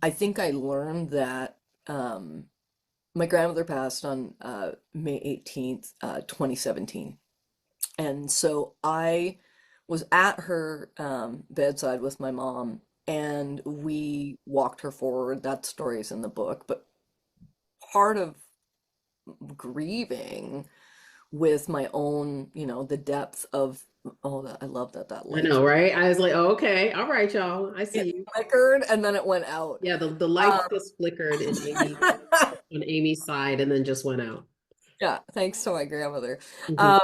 I think I learned that, my grandmother passed on, May 18th, 2017. And so I was at her, bedside with my mom, and we walked her forward. That story's in the book. But part of grieving with my own, the depth of, oh, that I love that I light know, right? I was like, oh, okay, all right, y'all. I it see you. flickered and then it went out. Yeah, the light Um, just flickered in on Amy's side and then just went out. Yeah, thanks to my grandmother. Hmm. Um,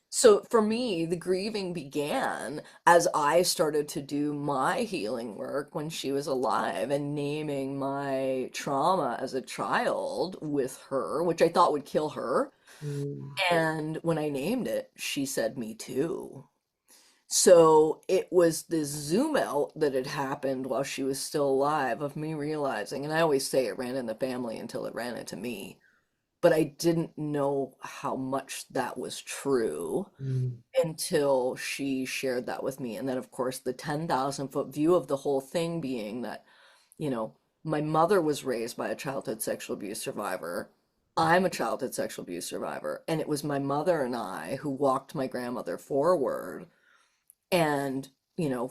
so for me, the grieving began as I started to do my healing work when she was alive and naming my trauma as a child with her, which I thought would kill her. Mm, And when I named it, she said, "Me too." So it was this zoom out that had happened while she was still alive of me realizing, and I always say it ran in the family until it ran into me, but I didn't know how much that was true mm, until she shared that with me. And then, of course, the 10,000-foot view of the whole thing being that, you know, my mother was raised by a childhood sexual abuse survivor. I'm a childhood sexual abuse survivor. And it was my mother and I who walked my grandmother forward. And,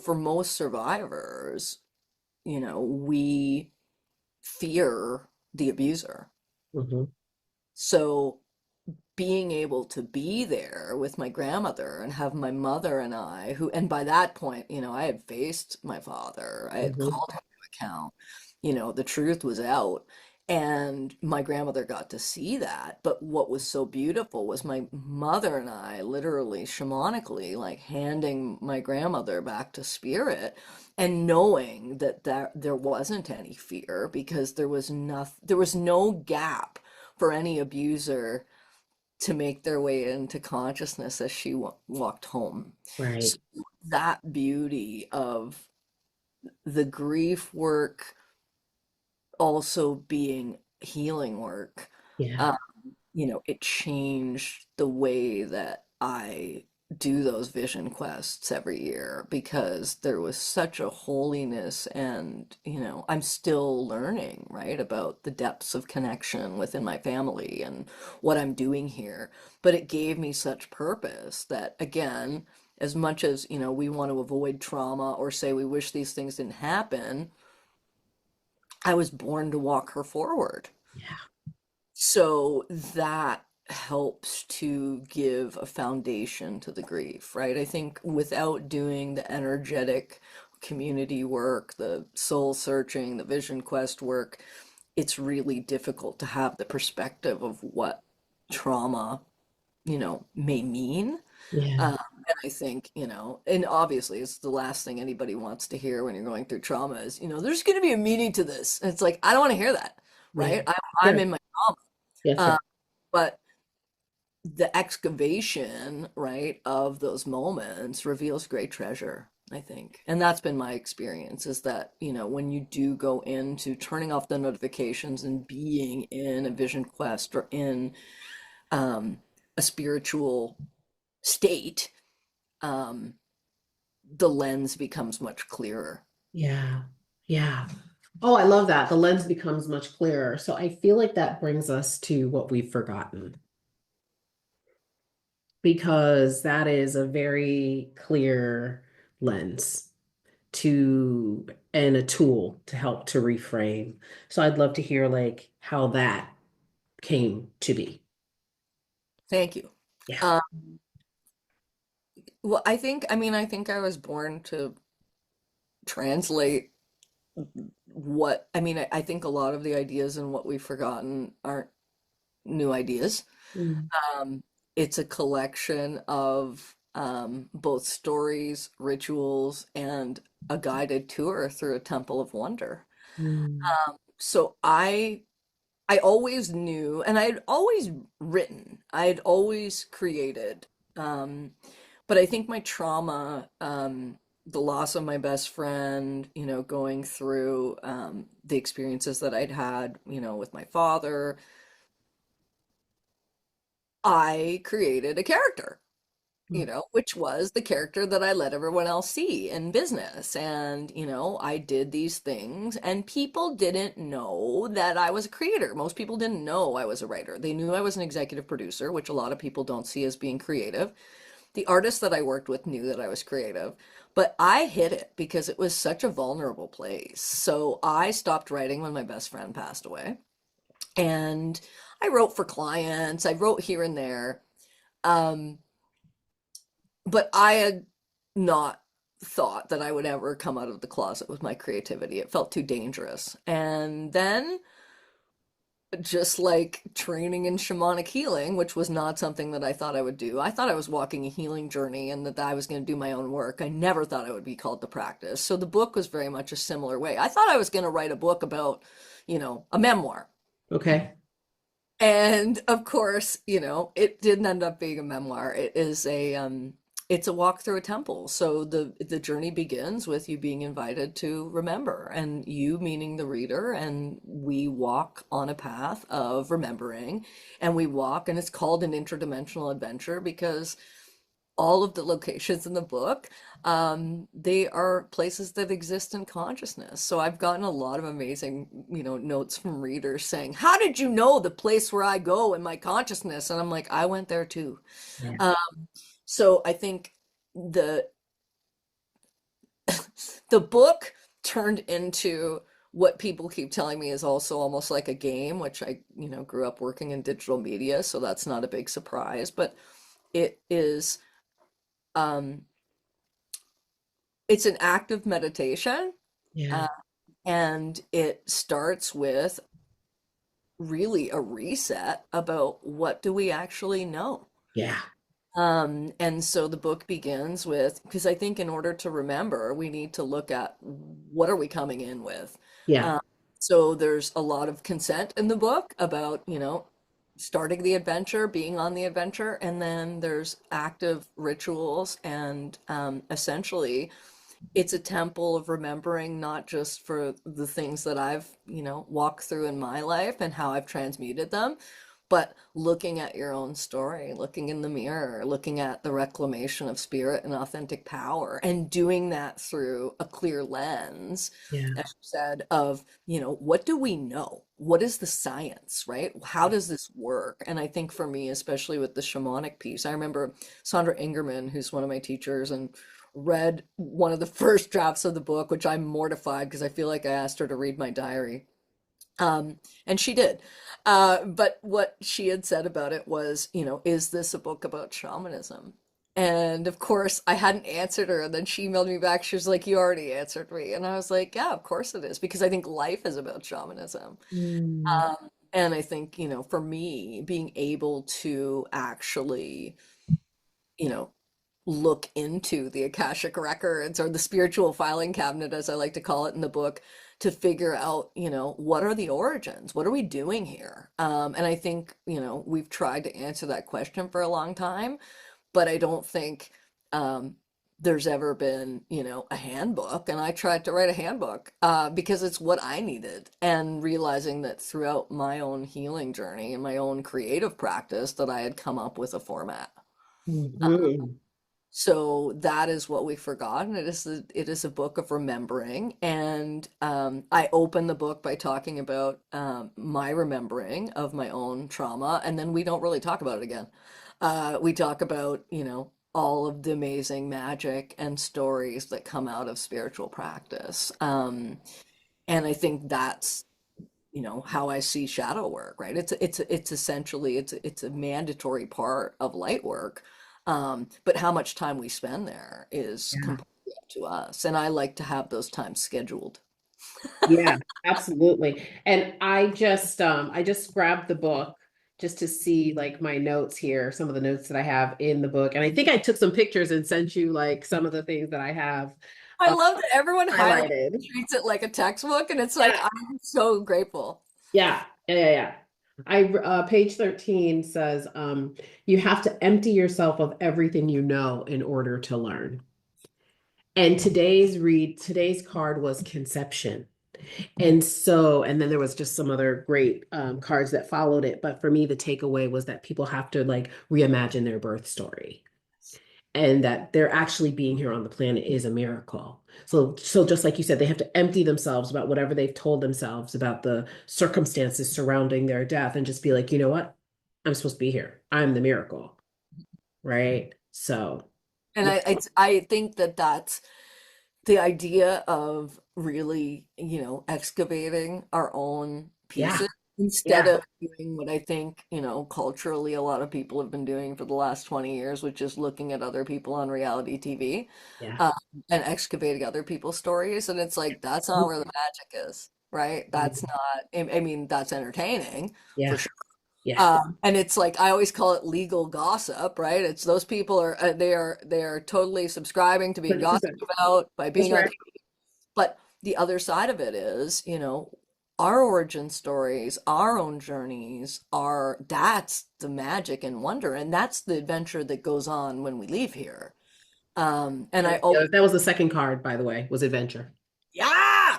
for most survivors, we fear the abuser. mhm, So being able to be there with my grandmother and have my mother and I, who, and by that point, I had faced my father, I had mhm, called him to account, the truth was out. And my grandmother got to see that. But what was so beautiful was my mother and I literally shamanically like handing my grandmother back to spirit and knowing that there wasn't any fear because there was no gap for any abuser to make their way into consciousness as she walked home. right. So that beauty of the grief work also being healing work, Yeah. uh, it changed the way that I do those vision quests every year because there was such a holiness and, I'm still learning, right, about the depths of connection within my family and what I'm doing here. But it gave me such purpose that, again, as much as, we want to avoid trauma or say we wish these things didn't happen, I was born to walk her forward. Yeah. So that helps to give a foundation to the grief, right? I think without doing the energetic community work, the soul searching, the vision quest work, it's really difficult to have the perspective of what trauma, may mean. Yeah. And I think, and obviously it's the last thing anybody wants to hear when you're going through trauma is, there's going to be a meaning to this. And it's like, I don't want to hear that, Yeah. right? I'm Sure. in my Yes, trauma. sir. But the excavation, right, of those moments reveals great treasure, I think. And that's been my experience is that, when you do go into turning off the notifications and being in a vision quest or in a spiritual state, um, the lens becomes much clearer. Yeah. Yeah. Oh, I love that. The lens becomes much clearer. So I feel like that brings us to what we've forgotten, because that is a very clear lens to and a tool to help to reframe. So I'd love to hear like how that came to be. Thank you. Yeah. Um, well, I think I was born to translate I think a lot of the ideas and what we've forgotten aren't new ideas. Mm, Um, it's a collection of both stories, rituals, and a guided tour through a temple of wonder. mm, So I always knew, and I had always written, I had always created. Um, but I think my trauma, the loss of my best friend, going through the experiences that I'd had, with my father, I created a character, mm. which was the character that I let everyone else see in business. And, I did these things, and people didn't know that I was a creator. Most people didn't know I was a writer. They knew I was an executive producer, which a lot of people don't see as being creative. The artists that I worked with knew that I was creative, but I hid it because it was such a vulnerable place. So I stopped writing when my best friend passed away. And I wrote for clients, I wrote here and there. Um, but I had not thought that I would ever come out of the closet with my creativity. It felt too dangerous. And then, just like training in shamanic healing, which was not something that I thought I would do, I thought I was walking a healing journey and that I was going to do my own work. I never thought I would be called to practice. So the book was very much a similar way. I thought I was going to write a book about, a memoir. Okay. And of course, it didn't end up being a memoir. It's a walk through a temple. So the journey begins with you being invited to remember, and you meaning the reader, and we walk on a path of remembering, and we walk, and it's called an interdimensional adventure because all of the locations in the book, they are places that exist in consciousness. So I've gotten a lot of amazing, notes from readers saying, "How did you know the place where I go in my consciousness?" And I'm like, I went there too. Yeah. Um, so I think the the book turned into what people keep telling me is also almost like a game, which I, grew up working in digital media, so that's not a big surprise, but it is um it's an active meditation, Yeah. uh, and it starts with really a reset about what do we actually know. Yeah. And so the book begins with, because I think in order to remember, we need to look at what are we coming in with. Yeah. Um, so there's a lot of consent in the book about, starting the adventure, being on the adventure, and then there's active rituals and essentially it's a temple of remembering not just for the things that I've, walked through in my life and how I've transmuted them, but looking at your own story, looking in the mirror, looking at the reclamation of spirit and authentic power, and doing that through a clear lens, Yeah. as you said, of, what do we know? What is the science, right? How does this work? And I think for me, especially with the shamanic piece, I remember Sandra Ingerman, who's one of my teachers, and read one of the first drafts of the book, which I'm mortified because I feel like I asked her to read my diary. And she did. But what she had said about it was, is this a book about shamanism? And of course, I hadn't answered her. And then she emailed me back. She was like, you already answered me. And I was like, yeah, of course it is, because I think life is about shamanism. Mm. And I think, for me, being able to actually, you know, look into the Akashic records, or the spiritual filing cabinet, as I like to call it in the book, to figure out, what are the origins? What are we doing here? And I think, we've tried to answer that question for a long time, but I don't think there's ever been, a handbook. And I tried to write a handbook because it's what I needed. And realizing that throughout my own healing journey and my own creative practice, that I had come up with a format. Mhm. So that is what we've forgotten. It is a book of remembering, and I open the book by talking about my remembering of my own trauma, and then we don't really talk about it again. We talk about, all of the amazing magic and stories that come out of spiritual practice, and I think that's, how I see shadow work, right? It's essentially it's a mandatory part of light work. But how much time we spend there is Yeah. completely up to us. And I like to have those times scheduled. Yeah, absolutely. And I just grabbed the book just to see like my notes here, some of the notes that I have in the book. And I think I took some pictures and sent you like some of the things that I have I uh, love that everyone highlights, highlighted. treats it like a textbook, and it's like Yeah. I'm so grateful. Yeah. Yeah. Yeah. Yeah. Page 13 says, you have to empty yourself of everything you know in order to learn. And today's card was conception. And then there was just some other great cards that followed it. But for me, the takeaway was that people have to like reimagine their birth story, and that they're actually being here on the planet is a miracle. So just like you said, they have to empty themselves about whatever they've told themselves about the circumstances surrounding their death, and just be like, you know what? I'm supposed to be here. I'm the miracle, right? So, And yeah, I think that that's the idea of really, excavating our own yeah, pieces, instead yeah, of doing what I think, culturally a lot of people have been doing for the last 20 years, which is looking at other people on reality TV, yeah, um, and excavating other people's stories. And it's like, that's not where the magic is, right? That's not, I mean, that's entertaining for yeah, sure. yeah. And it's like I always call it legal gossip, right? It's those people are they are totally subscribing to being gossiped 100%. about by That's being on right. TV. But the other side of it is, our origin stories, our own journeys are that's the magic and wonder, and that's the adventure that goes on when we leave here. And I Yeah, that was the second card, by the way, was adventure. Yeah,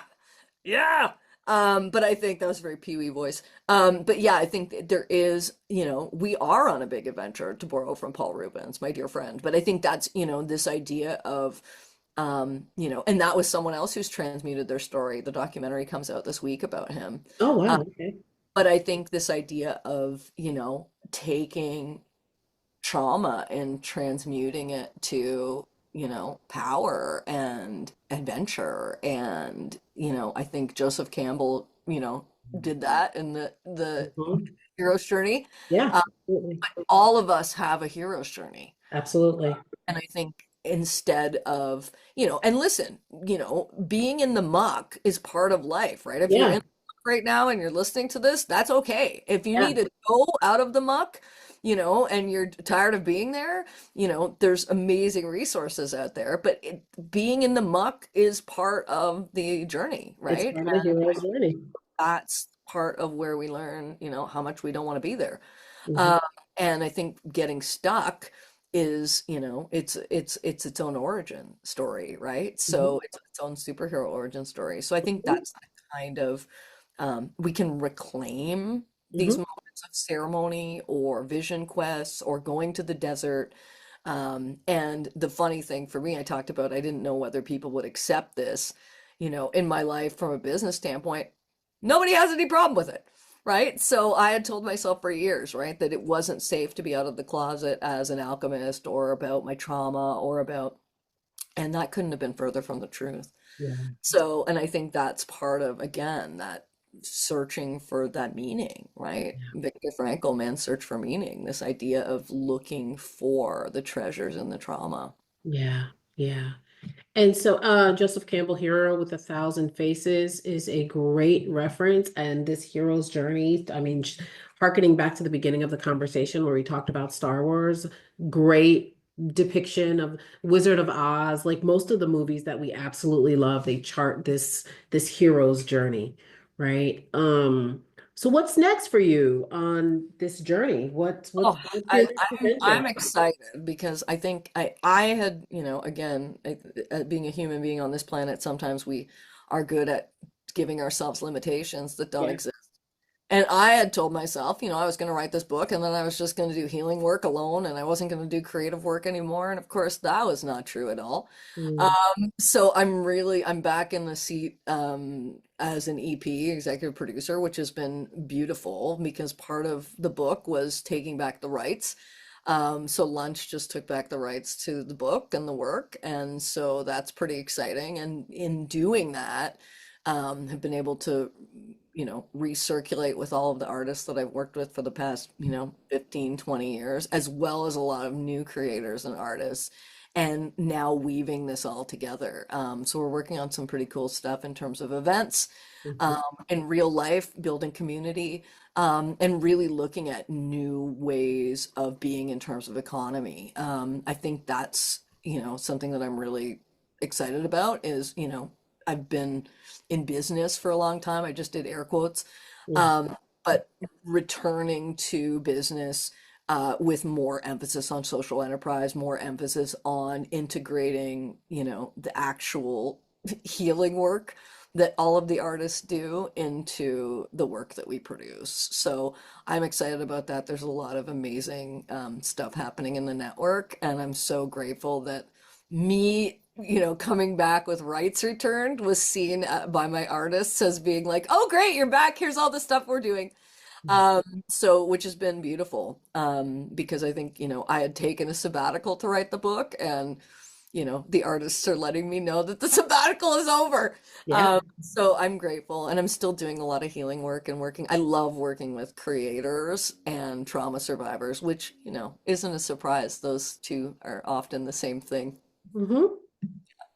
yeah. But I think that was a very Pee-wee voice. But yeah, I think that there is, we are on a big adventure, to borrow from Paul Rubens, my dear friend. But I think that's, this idea of, and that was someone else who's transmuted their story. The documentary comes out this week about him. Oh, Uh, wow. Okay. but I think this idea of, taking trauma and transmuting it to, power and adventure. And, I think Joseph Campbell, did that in the Mhm. hero's journey. Yeah, Uh, absolutely. all of us have a hero's journey. Absolutely. And I think instead of, and listen, being in the muck is part of life, right? If you're in Yeah. the muck right now and you're listeting to this, that's okay. If you Yeah. need to go out of the muck, and you're tired of being there, there's amazing resources out there. But being in the muck is part of the journey, It's right? part of the hero's journey. That's part of where we learn, how much we don't want to be there. Mhm. Um, and I think getting stuck is, it's its own origin story, right? Mhm. So it's its own superhero origin story. So I think Mhm. that's the kind of we can reclaim these Mhm. moments of ceremony or vision quests or going to the desert. And the funny thing for me, I talked about, I didn't know whether people would accept this, in my life from a business standpoint. Nobody has any problem with it, right? So I had told myself for years, right, that it wasn't safe to be out of the closet as an alchemist or about my trauma or about, and that couldn't have been further from the truth. Yeah. So, and I think that's part of, again, that searching for that meaning, right? Viktor Frankl, Man's Search for Meaning, this idea of looking for the treasures in the trauma. Yeah. Yeah. And so, Joseph Campbell, Hero with a Thousand Faces is a great reference. And this hero's journey, I mean, harkening back to the beginning of the conversation where we talked about Star Wars, great depiction of Wizard of Oz. Like most of the movies that we absolutely love, they chart this hero's journey, right? So what's next for you on this journey? Oh, What's your next I'm adventure? excited because I think I had, again, being a human being on this planet, sometimes we are good at giving ourselves limitations that don't Yeah. exist. And I had told myself, I was going to write this book and then I was just going to do healing work alone and I wasn't going to do creative work anymore. And of course, that was not true at all. Mm, So I'm back in the seat as an EP, executive producer, which has been beautiful because part of the book was taking back the rights. So Lunch just took back the rights to the book and the work. And so that's pretty exciting. And in doing that, have been able to recirculate with all of the artists that I've worked with for the past, 15, 20 years, as well as a lot of new creators and artists, and now weaving this all together. So we're working on some pretty cool stuff in terms of events, mhm. in real life, building community, and really looking at new ways of being in terms of economy. I think that's, something that I'm really excited about is, I've been in business for a long time. I just did air quotes. Yeah. Um, but returning to business with more emphasis on social enterprise, more emphasis on integrating, the actual healing work that all of the artists do into the work that we produce. So I'm excited about that. There's a lot of amazing stuff happening in the network, and I'm so grateful that me, coming back with rights returned was seen by my artists as being like, oh, great, you're back. Here's all the stuff we're doing. Um, so, which has been beautiful, because I think, I had taken a sabbatical to write the book, and, the artists are letting me know that the sabbatical is over. Yeah. So I'm grateful, and I'm still doing a lot of healing work and working. I love working with creators and trauma survivors, which, isn't a surprise. Those two are often the same thing. Hmm.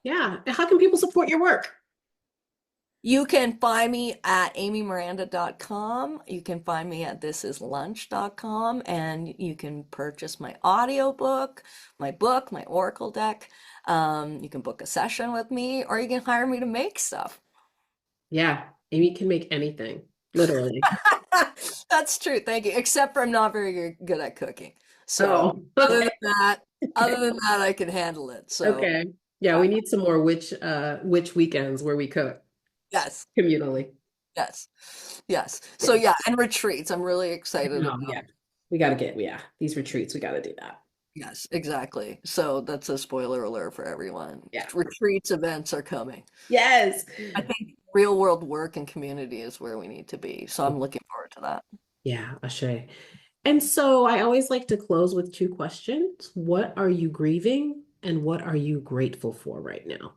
Yeah. How can people support your work? You can find me at amymiranda.com. You can find me at thisislunch.com, and you can purchase my audiobook, my book, my oracle deck. You can book a session with me, or you can hire me to make stuff. Yeah. Amy can make anything, literally. That's true. Thank you. Except for I'm not very good at cooking. So Oh, other okay. than that, other than that, I can handle it. So Okay. Yeah, uh, we need some more witch weekends where we cook yes, communally. yes, yes. So Yeah. yeah, and retreats. I'm really I excited know. about. Yeah. We got to get, yeah, these retreats, we got to do that. Yes, exactly. So that's a spoiler alert for everyone. Yeah. Retreats events are coming. Yes. I think real world work and community is where we need to be. So I'm looking forward to that. Yeah, Ashe. And so I always like to close with two questions. What are you grieving and what are you grateful for right now?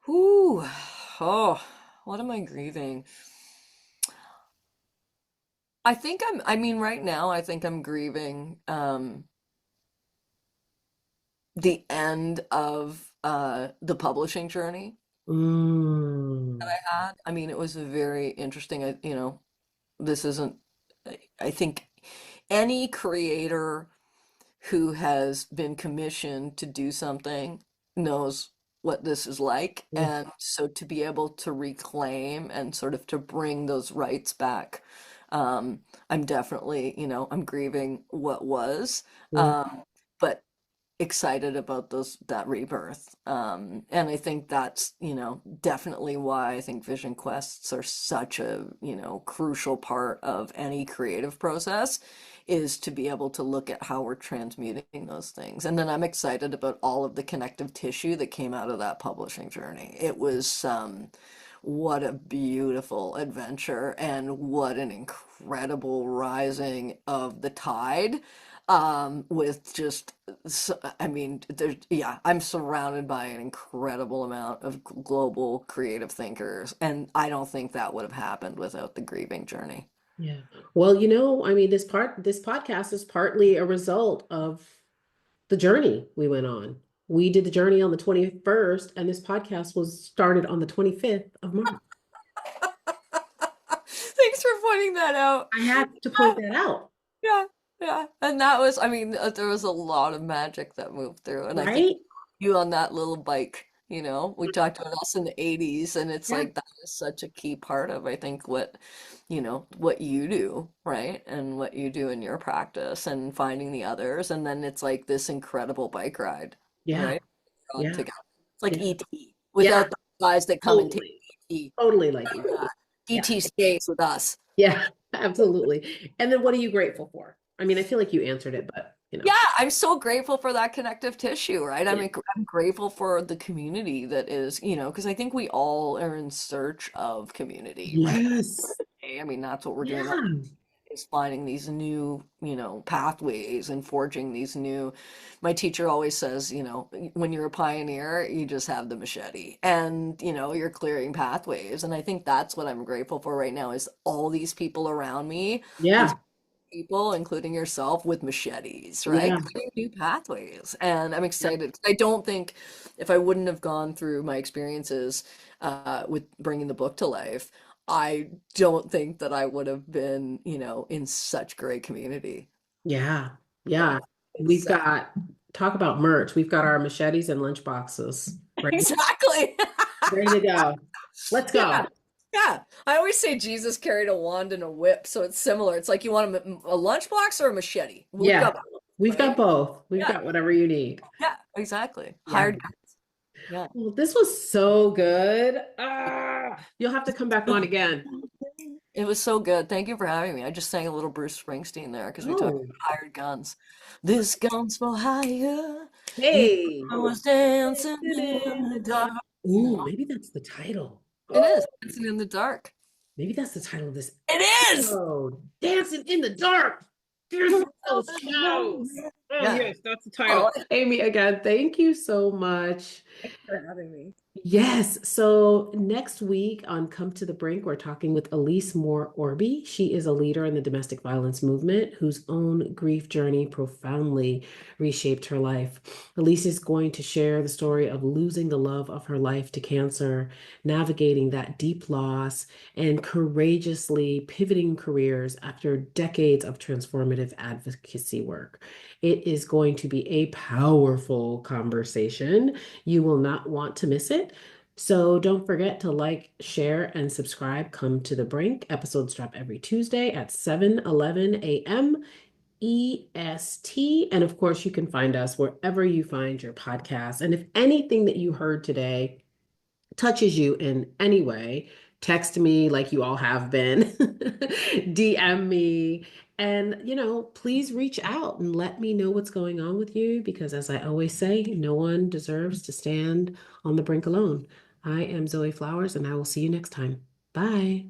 Whew. Oh, what am I grieving? I mean, right now, I think I'm grieving the end of the publishing journey that Mm, I had. I mean, it was a very interesting, this isn't, I think any creator who has been commissioned to do something knows what this is like. mm, And so to be able to reclaim and sort of to bring those rights back, I'm definitely, I'm grieving what was. mm, Um, but excited about that rebirth. And I think that's, definitely why I think vision quests are such a, crucial part of any creative process, is to be able to look at how we're transmuting those things. And then I'm excited about all of the connective tissue that came out of that publishing journey. It was what a beautiful adventure, and what an incredible rising of the tide, with just I mean, I'm surrounded by an incredible amount of global creative thinkers, and I don't think that would have happened without the grieving journey. Yeah. Well, I mean, this podcast is partly a result of the journey we went on. We did the journey on the 21st, and this podcast was started on the 25th of March. Thanks for pointing that out. I had to point that out. Yeah, yeah. And that was, I mean, there was a lot of magic that moved through. And I think Right? you on that little bike, we talked about us in the 80s, and it's Yeah. like that is such a key part of, I think, what you do, right? And what you do in your practice, and finding the others. And then it's like this incredible bike ride, Yeah. right? On Yeah. together. It's like Yeah. ET, Yeah. without the guys that come and take Totally. ET. Totally like you. Yeah. ET stays with us. Yeah, absolutely. And then what are you grateful for? I mean, I feel like you answered it, but Yeah, I'm so grateful for that connective tissue, right? Yeah. I'm grateful for the community that is, because I think we all are in search of community, right? Yes. I mean, that's what we're doing, Yeah. is finding these new, pathways, and forging these new. My teacher always says, when you're a pioneer, you just have the machete, and, you're clearing pathways. And I think that's what I'm grateful for right now, is all these people around me, these Yeah. people, including yourself, with machetes, right? Yeah. Clearing new pathways. And I'm excited. I don't think, if I wouldn't have gone through my experiences with bringing the book to life, I don't think that I would have been, in such great community. Yeah. Yeah, Yeah. We've it's got, talk about merch. We've got our machetes and lunch boxes exactly. ready to go. Let's Yeah. go. Yeah. I always say Jesus carried a wand and a whip, so it's similar. It's like, you want a lunchbox or a machete? We've Yeah. got both, We've got right? both. We've Yeah. got whatever you need. Yeah, exactly. Yeah. Hired guns. Yeah. Well, this was so good. You'll have to come back on again. It was so good. Thank you for having me. I just sang a little Bruce Springsteen there, because we talked Oh, about hired guns. This gun's for hire. hey. I was dancing in the dark. Ooh, maybe that's the title. It is dancing in the dark. Maybe that's the title of this It is. episode. Dancing in the dark. Here's those shows. Oh, Yeah. yes, that's the title. Amy, again, thank you so much. Thanks for having me. Yes. So next week on Come to the Brink, we're talking with Elise Moore Orby. She is a leader in the domestic violence movement whose own grief journey profoundly reshaped her life. Elise is going to share the story of losing the love of her life to cancer, navigating that deep loss, and courageously pivoting careers after decades of transformative advocacy work. It is going to be a powerful conversation. You will not want to miss it. So don't forget to like, share, and subscribe. Come to the Brink. Episodes drop every Tuesday at 7:11 a.m. EST. And of course, you can find us wherever you find your podcasts. And if anything that you heard today touches you in any way, text me like you all have been, DM me, and please reach out and let me know what's going on with you, because as I always say, no one deserves to stand on the brink alone. I am Zoe Flowers, and I will see you next time. Bye.